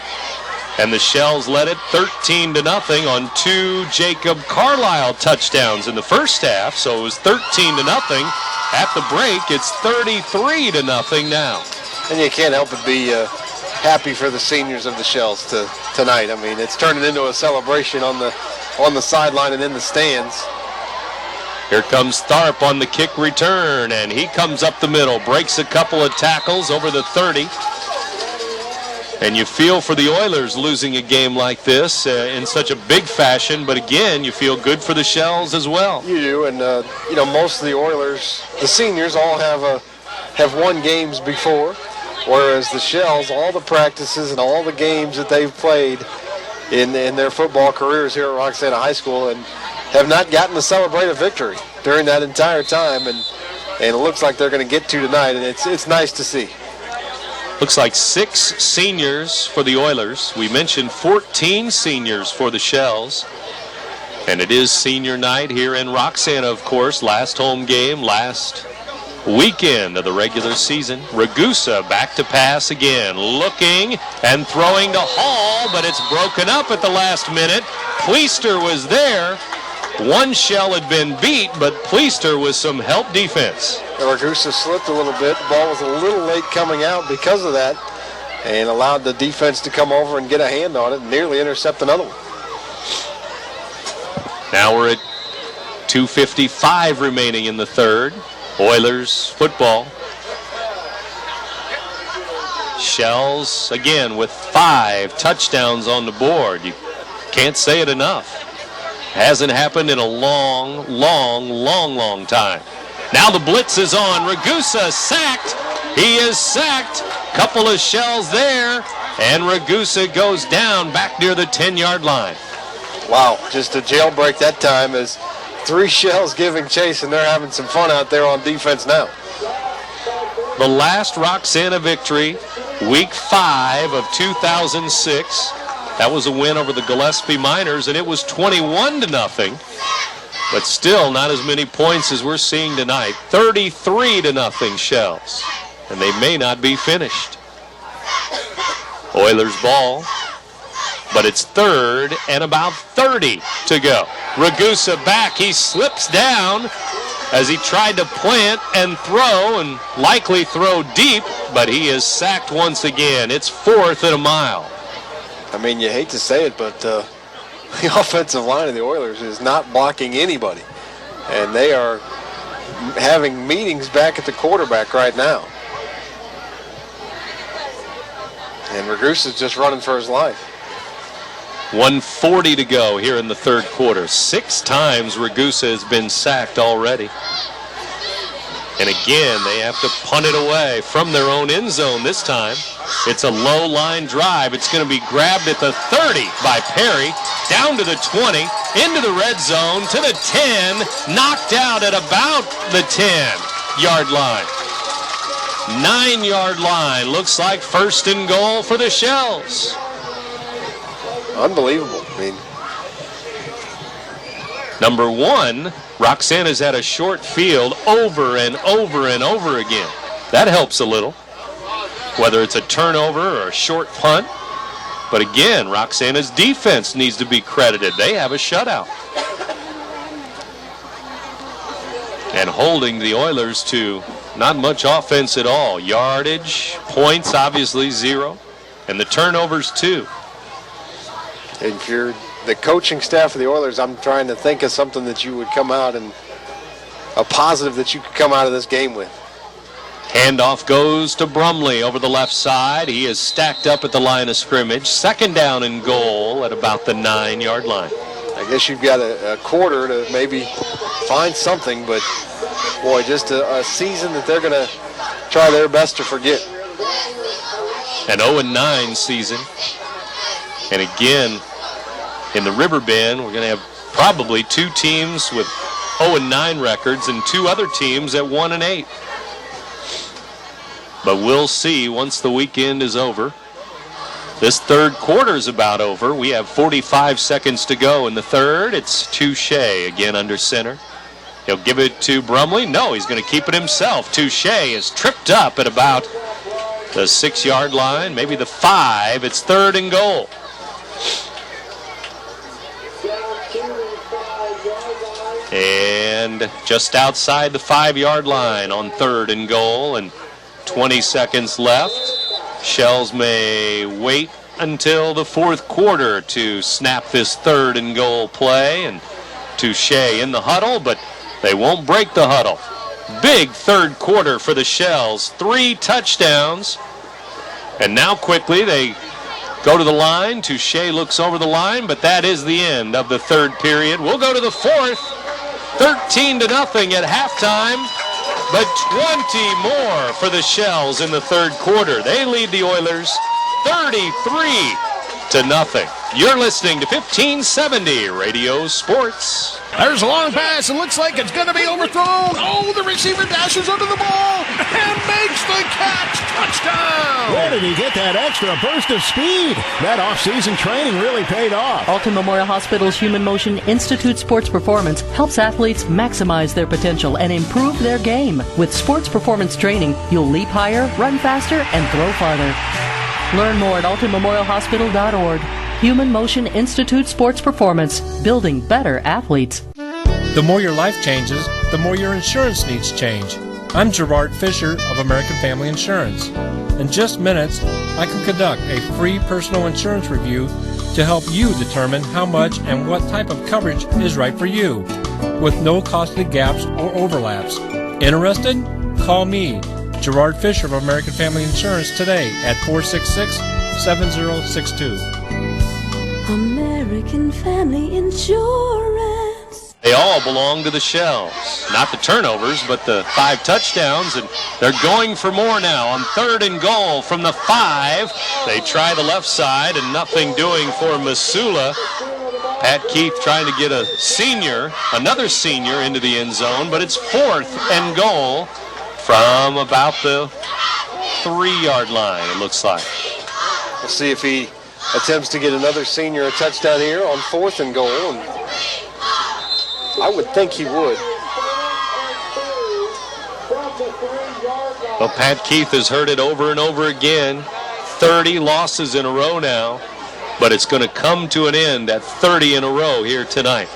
And the Shells led it 13-0 on two Jacob Carlisle touchdowns in the first half. So it was 13-0. At the break, it's 33-0 now. And you can't help but be happy for the seniors of the Shells tonight. I mean, it's turning into a celebration on the sideline and in the stands. Here comes Tharp on the kick return, and he comes up the middle, breaks a couple of tackles over the 30. And you feel for the Oilers losing a game like this in such a big fashion, but again, you feel good for the Shells as well. You do, and most of the Oilers, the seniors, all have won games before, whereas the Shells, all the practices and all the games that they've played in their football careers here at Roxana High School, and have not gotten to celebrate a victory during that entire time, and it looks like they're going to get to tonight, and it's nice to see. Looks like 6 seniors for the Oilers. We mentioned 14 seniors for the Shells. And it is senior night here in Roxana, of course. Last home game, last weekend of the regular season. Ragusa back to pass again. Looking and throwing to Hall, but it's broken up at the last minute. Pleister was there. One Shell had been beat, but Pleister with some help defense. Ragusa slipped a little bit. The ball was a little late coming out because of that, and allowed the defense to come over and get a hand on it and nearly intercept another one. Now we're at 2:55 remaining in the third. Oilers football. Shells again with 5 touchdowns on the board. You can't say it enough. Hasn't happened in a long time. Now the blitz is on. Ragusa sacked. He is sacked. Couple of Shells there. And Ragusa goes down back near the 10-yard line. Wow, just a jailbreak that time as 3 Shells giving chase, and they're having some fun out there on defense now. The last Roxana victory, week 5 of 2006. That was a win over the Gillespie Miners, and it was 21-0. But still not as many points as we're seeing tonight. 33-0 Shells. And they may not be finished. Oilers ball. But it's third and about 30 to go. Ragusa back. He slips down as he tried to plant and throw, and likely throw deep, but he is sacked once again. It's 4th and a mile. I mean, you hate to say it, but the offensive line of the Oilers is not blocking anybody. And they are having meetings back at the quarterback right now. And Ragusa's just running for his life. 1:40 to go here in the third quarter. 6 times Ragusa has been sacked already. And again, they have to punt it away from their own end zone this time. It's a low line drive. It's going to be grabbed at the 30 by Perry, down to the 20, into the red zone, to the 10, knocked out at about the 10-yard line. 9-yard line. Looks like 1st and goal for the Shells. Unbelievable. I mean, number 1, Roxana's had a short field over and over and over again. That helps a little, whether it's a turnover or a short punt. But again, Roxana's defense needs to be credited. They have a shutout. and holding the Oilers to not much offense at all. Yardage, points obviously 0, and the turnovers 2. And if you're the coaching staff of the Oilers, I'm trying to think of something that you would come out and a positive that you could come out of this game with. Handoff goes to Brumley over the left side. He is stacked up at the line of scrimmage. 2nd down and goal at about the 9-yard line. I guess you've got a quarter to maybe find something, but boy, just a season that they're going to try their best to forget. An 0-9 season. And again, in the Riverbend, we're going to have probably 2 teams with 0-9 records and 2 other teams at 1-8. But we'll see once the weekend is over. This third quarter is about over. We have 45 seconds to go in the third. It's Touche again under center. He'll give it to Brumley. No, he's going to keep it himself. Touche is tripped up at about the 6-yard line, maybe the 5. It's 3rd and goal. And just outside the 5-yard line on 3rd and goal, and 20 seconds left. Shells may wait until the 4th quarter to snap this 3rd and goal play, and Touche in the huddle, but they won't break the huddle. Big 3rd quarter for the Shells. 3 touchdowns, and now quickly they go to the line. Touche looks over the line, but that is the end of the 3rd period. We'll go to the 4th. 13-0 at halftime, but 20 more for the Shells in the 3rd quarter. They lead the Oilers 33-0. You're listening to 1570 Radio Sports. There's a long pass. It looks like it's going to be overthrown. Oh, the receiver dashes under the ball and makes the catch. Touchdown! Where did he get that extra burst of speed? That off-season training really paid off. Alton Memorial Hospital's Human Motion Institute Sports Performance helps athletes maximize their potential and improve their game. With sports performance training, you'll leap higher, run faster, and throw farther. Learn more at altonmemorialhospital.org. Human Motion Institute Sports Performance, building better athletes. The more your life changes, the more your insurance needs change. I'm Gerard Fisher of American Family Insurance. In just minutes, I can conduct a free personal insurance review to help you determine how much and what type of coverage is right for you, with no costly gaps or overlaps. Interested? Call me, Gerard Fisher of American Family Insurance, today at 466-7062. American Family Insurance. They all belong to the Shells. Not the turnovers, but the 5 touchdowns, and they're going for more now on 3rd and goal from the 5. They try the left side, and nothing doing for Masula. Pat Keith trying to get another senior into the end zone, but it's 4th and goal from about the 3-yard line, it looks like. We'll see if he attempts to get another senior a touchdown here on 4th and goal, and I would think he would. Well, Pat Keith has heard it over and over again. 30 losses in a row now, but it's going to come to an end at 30 in a row here tonight.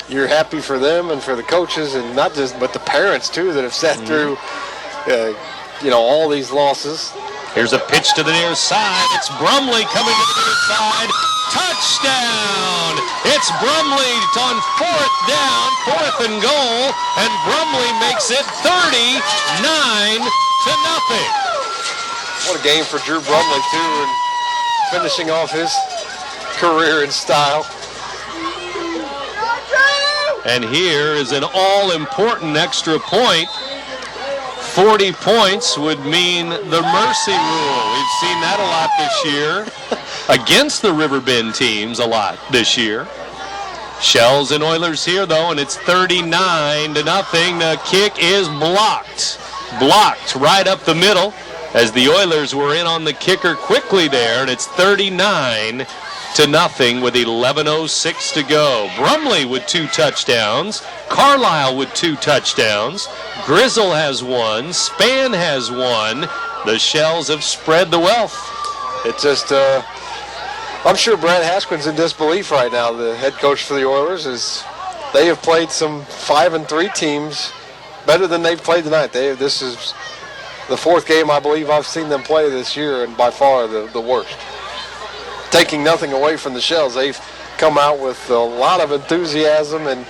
You're happy for them and for the coaches, and not just, but the parents too that have sat through, all these losses. Here's a pitch to the near side. It's Brumley coming to the near side. Touchdown! It's Brumley on 4th down, 4th and goal, and Brumley makes it 39-0. What a game for Drew Brumley too, and finishing off his career in style. And here is an all-important extra point. 40 points would mean the mercy rule. We've seen that a lot this year. Against the Riverbend teams a lot this year. Shells and Oilers here, though, and it's 39-0. The kick is blocked. Blocked right up the middle as the Oilers were in on the kicker quickly there, and it's 39-0 with 11:06 to go. Brumley with 2 touchdowns. Carlisle with 2 touchdowns. Grizzle has 1. Span has 1. The Shells have spread the wealth. It's just, I'm sure Brad Haskins in disbelief right now, the head coach for the Oilers, as they have played some 5-3 teams better than they've played tonight. This is the fourth game I believe I've seen them play this year, and by far the worst. Taking nothing away from the Shells, they've come out with a lot of enthusiasm, and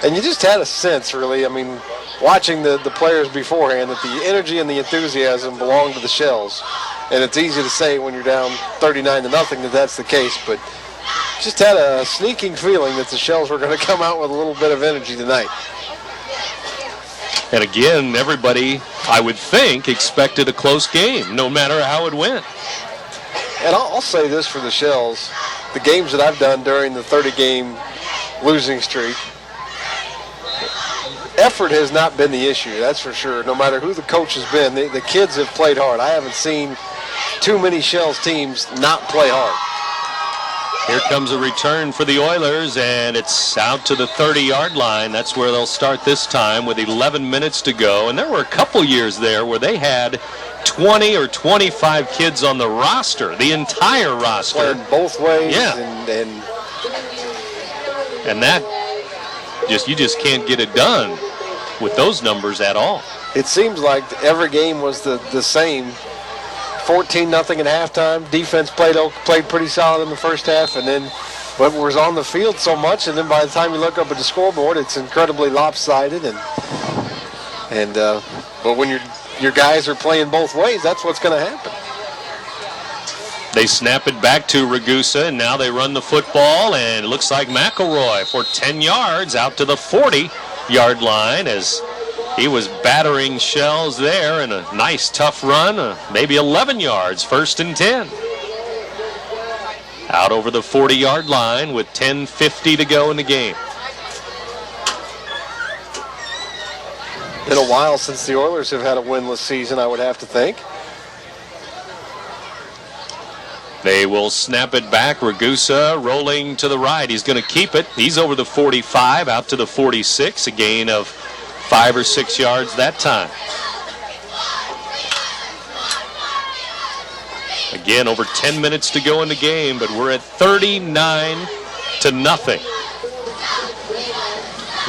you just had a sense, really. I mean, watching the players beforehand, that the energy and the enthusiasm belong to the Shells. And it's easy to say when you're down 39-0 that that's the case, but just had a sneaking feeling that the Shells were going to come out with a little bit of energy tonight. And again, everybody, I would think, expected a close game, no matter how it went. And I'll say this for the Shells, the games that I've done during the 30-game losing streak, effort has not been the issue, that's for sure. No matter who the coach has been, the kids have played hard. I haven't seen too many Shells teams not play hard. Here comes a return for the Oilers, and it's out to the 30-yard line. That's where they'll start this time with 11 minutes to go. And there were a couple years there where they had 20 or 25 kids on the roster, the entire roster. Playing both ways. Yeah. And that, you just can't get it done with those numbers at all. It seems like every game was the same. 14-0 at halftime. Defense played pretty solid in the first half, and then but was on the field so much, and then by the time you look up at the scoreboard, it's incredibly lopsided. But when your guys are playing both ways, that's what's going to happen. They snap it back to Ragusa, and now they run the football, and it looks like McElroy for 10 yards out to the 40-yard line as he was battering Shells there in a nice, tough run, maybe 11 yards, 1st and 10. Out over the 40-yard line with 10:50 to go in the game. Been a while since the Oilers have had a winless season, I would have to think. They will snap it back. Ragusa rolling to the right. He's going to keep it. He's over the 45, out to the 46, a gain of 5 or 6 yards that time. Again, over 10 minutes to go in the game, but we're at 39-0.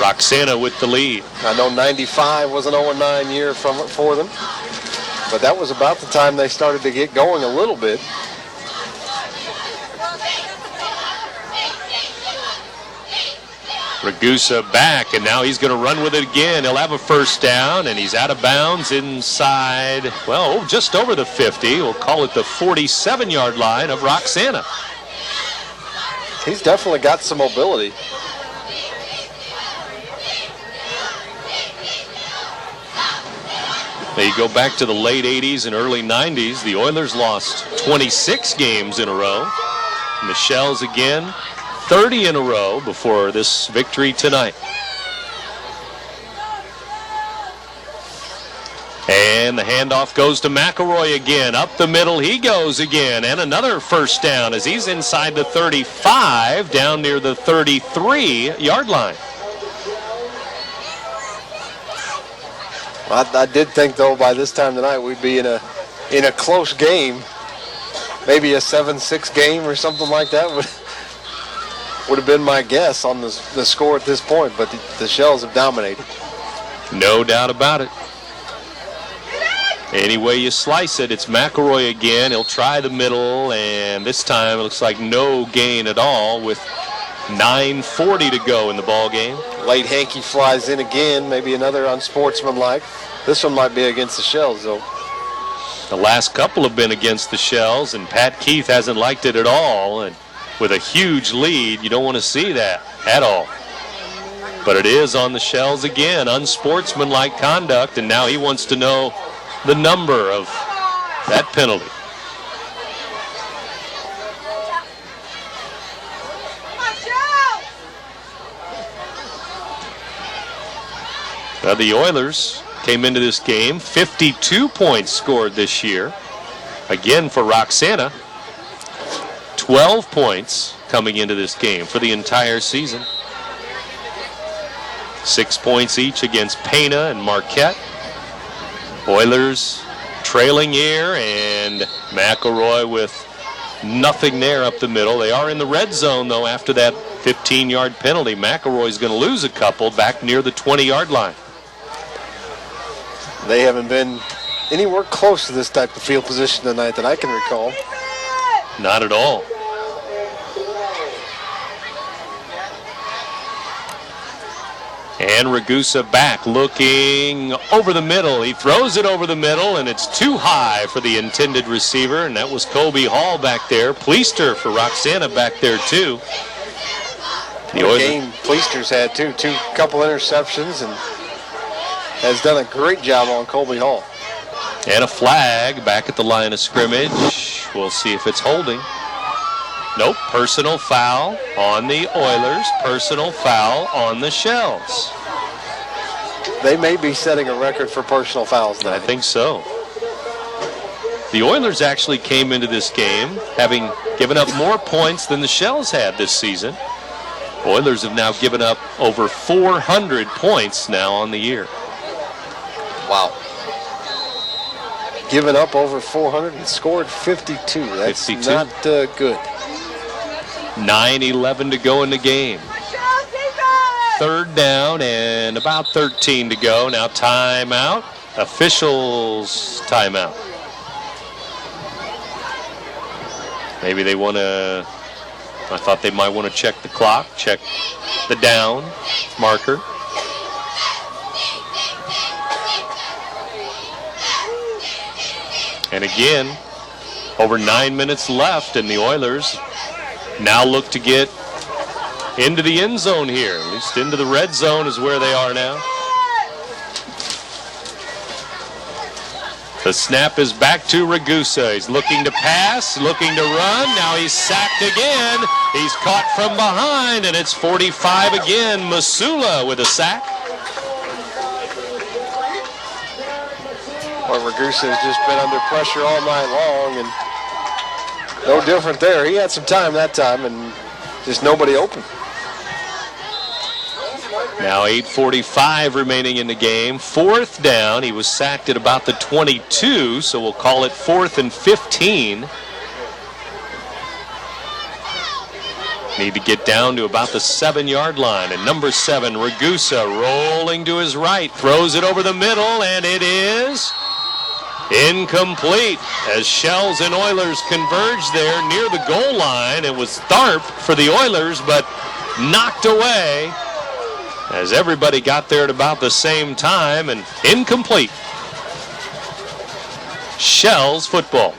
Roxana with the lead. I know 95 was an 0-9 year for them, but that was about the time they started to get going a little bit. Ragusa back, and now he's going to run with it again. He'll have a first down, and he's out of bounds inside, well, just over the 50. We'll call it the 47-yard line of Roxana. He's definitely got some mobility. They go back to the late 80s and early 90s. The Oilers lost 26 games in a row. And the Shells again 30 in a row before this victory tonight. And the handoff goes to McElroy again. Up the middle he goes again. And another first down as he's inside the 35, down near the 33-yard line. I did think, though, by this time tonight we'd be in a close game. Maybe a 7-6 game or something like that would have been my guess on the score at this point, but the Shells have dominated. No doubt about it. Any way you slice it, it's McElroy again. He'll try the middle, and this time it looks like no gain at all with 9:40 to go in the ball game. Late Hankey flies in again, maybe another unsportsmanlike. This one might be against the Shells, though. The last couple have been against the Shells, and Pat Keith hasn't liked it at all. And with a huge lead, you don't want to see that at all. But it is on the Shells again, unsportsmanlike conduct, and now he wants to know the number of that penalty. Now the Oilers came into this game, 52 points scored this year. Again for Roxana, 12 points coming into this game for the entire season. 6 points each against Pena and Marquette. Oilers trailing here, and McElroy with Nothing there up the middle. They are in the red zone, though, after that 15-yard penalty. McElroy's going to lose a couple back near the 20-yard line. They haven't been anywhere close to this type of field position tonight that I can recall. Not at all. And Ragusa back, looking over the middle. He throws it over the middle, and it's too high for the intended receiver, and that was Colby Hall back there. Pleister for Roxana back there, too. The game Pleister's had, too. Couple interceptions, and has done a great job on Colby Hall. And a flag back at the line of scrimmage. We'll see if it's holding. Nope, personal foul on the Oilers, personal foul on the Shells. They may be setting a record for personal fouls now. I think so. The Oilers actually came into this game having given up more points than the Shells had this season. Oilers have now given up over 400 points now on the year. Wow. Given up over 400 and scored 52. That's 52. Not good. 9:11 to go in the game. Third down and about 13 to go. Now timeout. Officials timeout. Maybe they want to, I thought they might want to check the clock, check the down marker. And again, over 9 minutes left, and the Oilers now look to get into the end zone here. At least into the red zone is where they are now. The snap is back to Ragusa. He's looking to pass, looking to run. Now he's sacked again. He's caught from behind, and it's 45 again. Masula with a sack. Well, Ragusa has just been under pressure all night long, and no different there. He had some time that time, and just nobody open. Now 8:45 remaining in the game. Fourth down. He was sacked at about the 22, so we'll call it 4th and 15. Need to get down to about the 7-yard line. And number 7, Ragusa, rolling to his right, throws it over the middle, and it is incomplete. As Shells and Oilers converge there near the goal line. It was Tharp for the Oilers, but knocked away as everybody got there at about the same time, and incomplete. Shells football.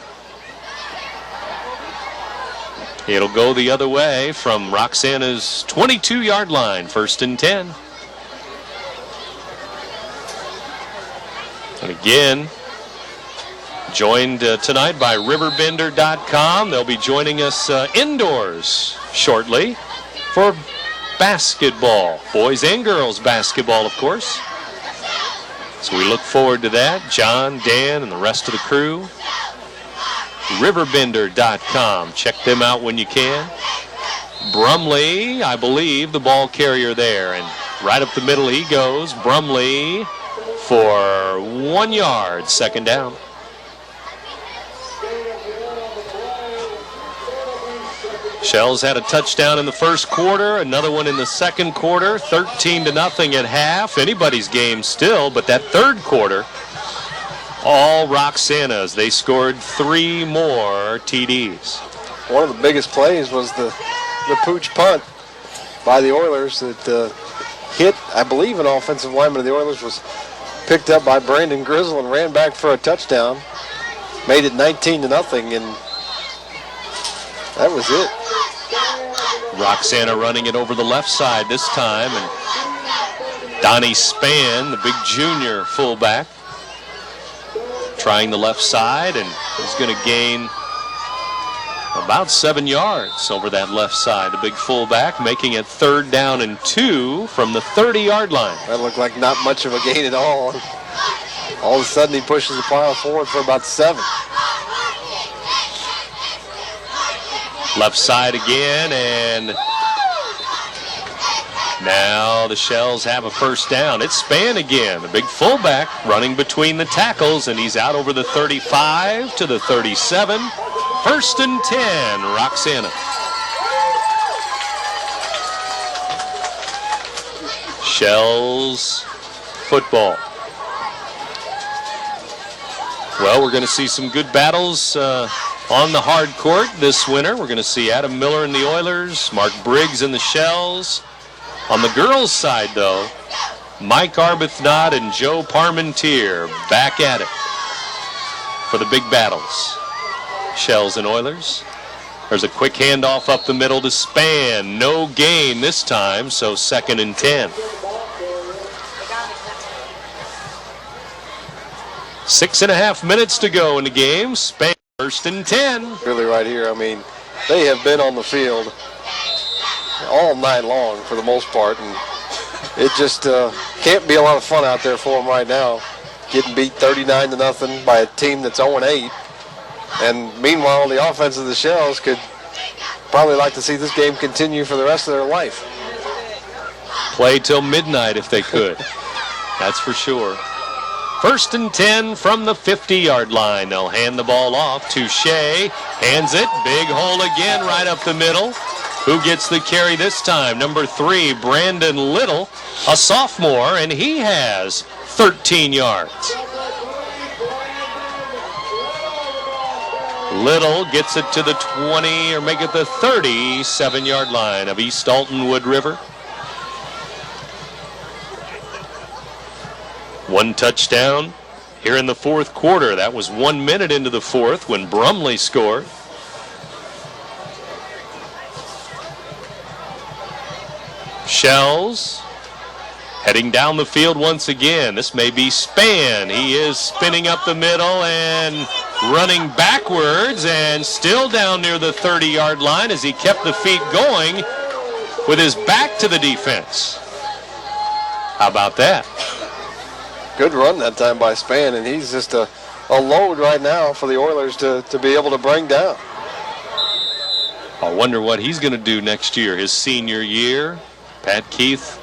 It'll go the other way from Roxana's 22-yard line, 1st and 10. And again, joined tonight by RiverBender.com. They'll be joining us indoors shortly for basketball. Boys and girls basketball, of course. So we look forward to that. John, Dan, and the rest of the crew. RiverBender.com. Check them out when you can. Brumley, I believe, the ball carrier there. And right up the middle he goes. Brumley for 1 yard, 2nd down. Shells had a touchdown in the first quarter, another one in the second quarter, 13-0 at half. Anybody's game still, but that third quarter, all Roxana's. They scored 3 more TDs. One of the biggest plays was the pooch punt by the Oilers that hit, I believe, an offensive lineman of the Oilers, was picked up by Brandon Grizzle and ran back for a touchdown. Made it 19-0, and that was it. Roxana running it over the left side this time, and Donnie Spann, the big junior fullback, trying the left side, and he's going to gain about 7 yards over that left side. The big fullback making it 3rd down and 2 from the 30-yard line. That looked like not much of a gain at all. All of a sudden he pushes the pile forward for about 7. Left side again, and now the Shells have a 1st down. It's Spann again, the big fullback running between the tackles, and he's out over the 35 to the 37, 1st and 10, Roxana. Shells football. Well, we're going to see some good battles on the hard court this winter. We're going to see Adam Miller and the Oilers, Mark Briggs and the Shells. On the girls' side, though, Mike Arbuthnot and Joe Parmentier back at it for the big battles. Shells and Oilers. There's a quick handoff up the middle to Span. No gain this time, so 2nd and 10. 6.5 minutes to go in the game. Span 1st and 10. Really right here, I mean, they have been on the field all night long for the most part, and it just can't be a lot of fun out there for them right now, getting beat 39-0 by a team that's 0-8. And meanwhile, the offense of the Shells could probably like to see this game continue for the rest of their life. Play till midnight if they could. That's for sure. 1st and 10 from the 50-yard line. They'll hand the ball off to Shea. Hands it. Big hole again right up the middle. Who gets the carry this time? Number 3, Brandon Little, a sophomore, and he has 13 yards. Little gets it to the 20, or make it the 37-yard line of East Alton Wood River. 1 touchdown here in the 4th quarter. That was 1 minute into the 4th when Brumley scored. Shells heading down the field once again. This may be Span. He is spinning up the middle and running backwards and still down near the 30-yard line as he kept the feet going with his back to the defense. How about that? Good run that time by Span, and he's just a load right now for the Oilers to be able to bring down. I wonder what he's going to do next year, his senior year. Pat Keith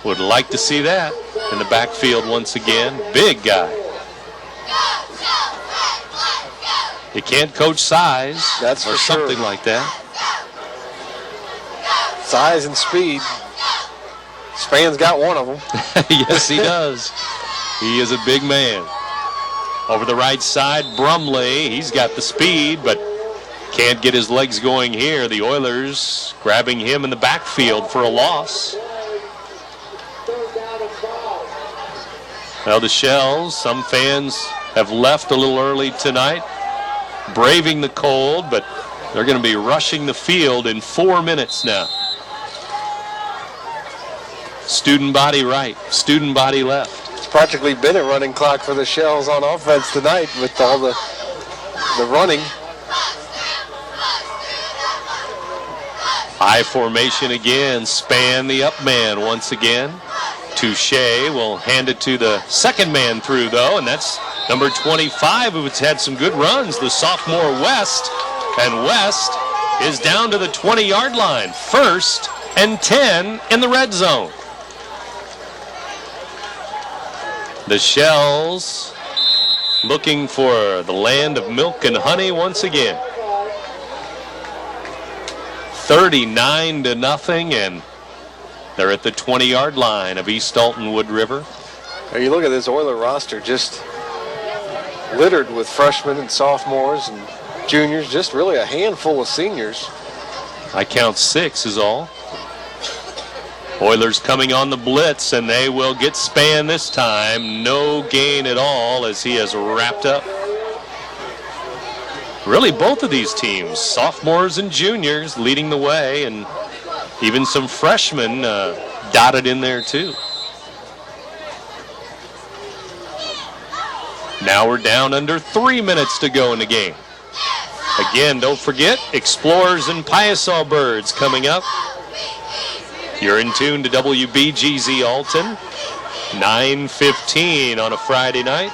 would like to see that in the backfield once again. Big guy. You can't coach size. That's or something like that. Size and speed. Span's got one of them. Yes, he does. He is a big man. Over the right side, Brumley. He's got the speed, but can't get his legs going here. The Oilers grabbing him in the backfield for a loss. Now the Shells, some fans have left a little early tonight, braving the cold, but they're going to be rushing the field in 4 minutes now. Student body right, student body left. It's practically been a running clock for the Shells on offense tonight with all the running. High formation again. Span the up man once again. Touche will hand it to the second man through, though, and that's number 25, who's had some good runs, the sophomore West. And West is down to the 20-yard line. 1st and 10 in the red zone. The Shells looking for the land of milk and honey once again. 39-0, and they're at the 20-yard line of East Alton Wood River. Now you look at this Oiler roster, just littered with freshmen and sophomores and juniors, just really a handful of seniors. I count 6 is all. Oilers coming on the blitz, and they will get Span this time. No gain at all as he has wrapped up. Really, both of these teams, sophomores and juniors, leading the way, and even some freshmen dotted in there too. Now we're down under 3 minutes to go in the game. Again, don't forget, Explorers and Piasaw Birds coming up. You're in tune to WBGZ Alton, 9:15 on a Friday night.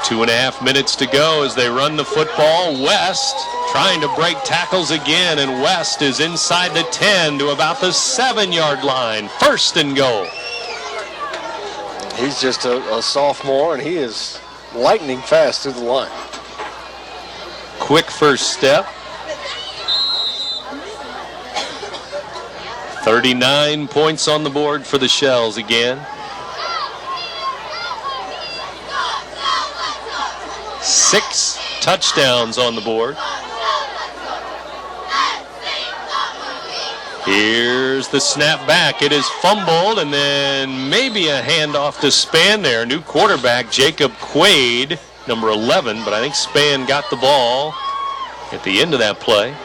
Two and a half minutes to go as they run the football. West trying to break tackles again, and West is inside the 10 to about the 7-yard line. 1st and goal. He's just a sophomore, and he is lightning fast through the line. Quick first step. 39 points on the board for the Shells again. 6 touchdowns on the board. Here's the snap back. It is fumbled, and then maybe a handoff to Spann there. New quarterback, Jacob Quaid, number 11, but I think Spann got the ball at the end of that play.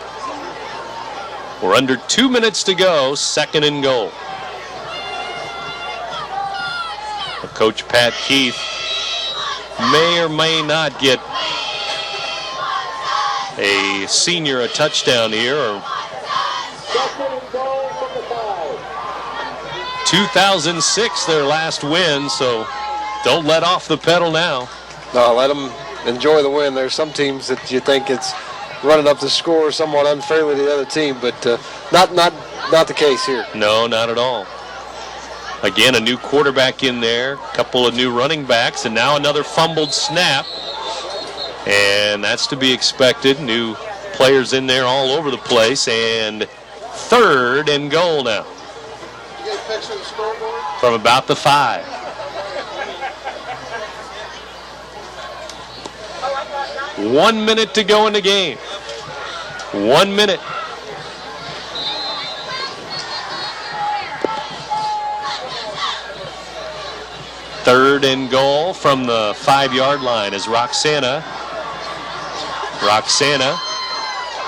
We're under 2 minutes to go, 2nd and goal. Coach Pat Keith may or may not get a senior a touchdown here, or 2006 their last win, so don't let off the pedal now. No, let them enjoy the win. There's some teams that you think it's running up the score somewhat unfairly to the other team, but not the case here. No, not at all. Again, a new quarterback in there, a couple of new running backs, and now another fumbled snap. And that's to be expected. New players in there all over the place, and 3rd and goal now. From about the 5. One minute to go in the game. 1 minute. Third and goal from the 5-yard line as Roxana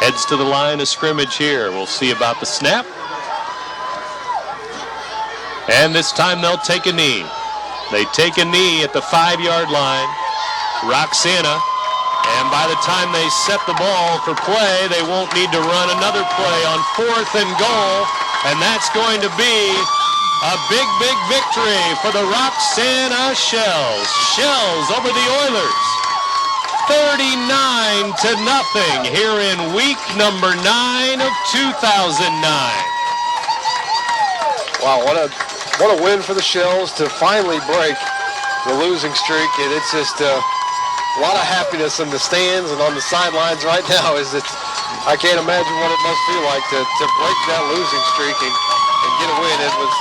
heads to the line of scrimmage here. We'll see about the snap. And this time they'll take a knee. They take a knee at the 5-yard line. Roxana. And by the time they set the ball for play, they won't need to run another play on 4th and goal. And that's going to be a big, big victory for the Roxana Shells. Shells over the Oilers. 39-0 here in week number 9 of 2009. Wow, what a win for the Shells to finally break the losing streak. And it's just a lot of happiness in the stands and on the sidelines right now. I can't imagine what it must feel like to break that losing streak and get a win. It was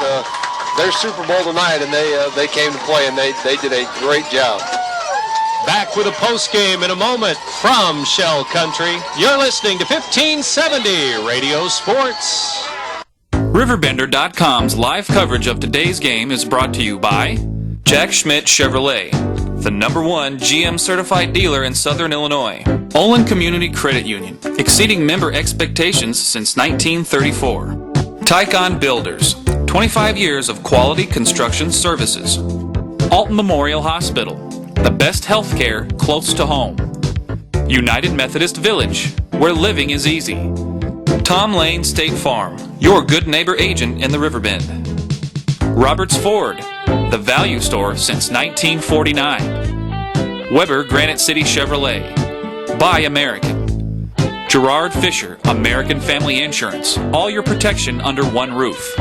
their Super Bowl tonight, and they came to play, and they did a great job. Back with a post game in a moment from Shell Country. You're listening to 1570 Radio Sports. RiverBender.com's live coverage of today's game is brought to you by Jack Schmidt Chevrolet, the #1 GM certified dealer in Southern Illinois. Olin Community Credit Union, exceeding member expectations since 1934. Tycon Builders, 25 years of quality construction services. Alton Memorial Hospital, the best health care close to home. United Methodist Village, where living is easy. Tom Lane State Farm, your good neighbor agent in the Riverbend. Roberts Ford, the value store since 1949. Weber Granite City Chevrolet, Buy American. Gerard Fisher, American Family Insurance, all your protection under one roof.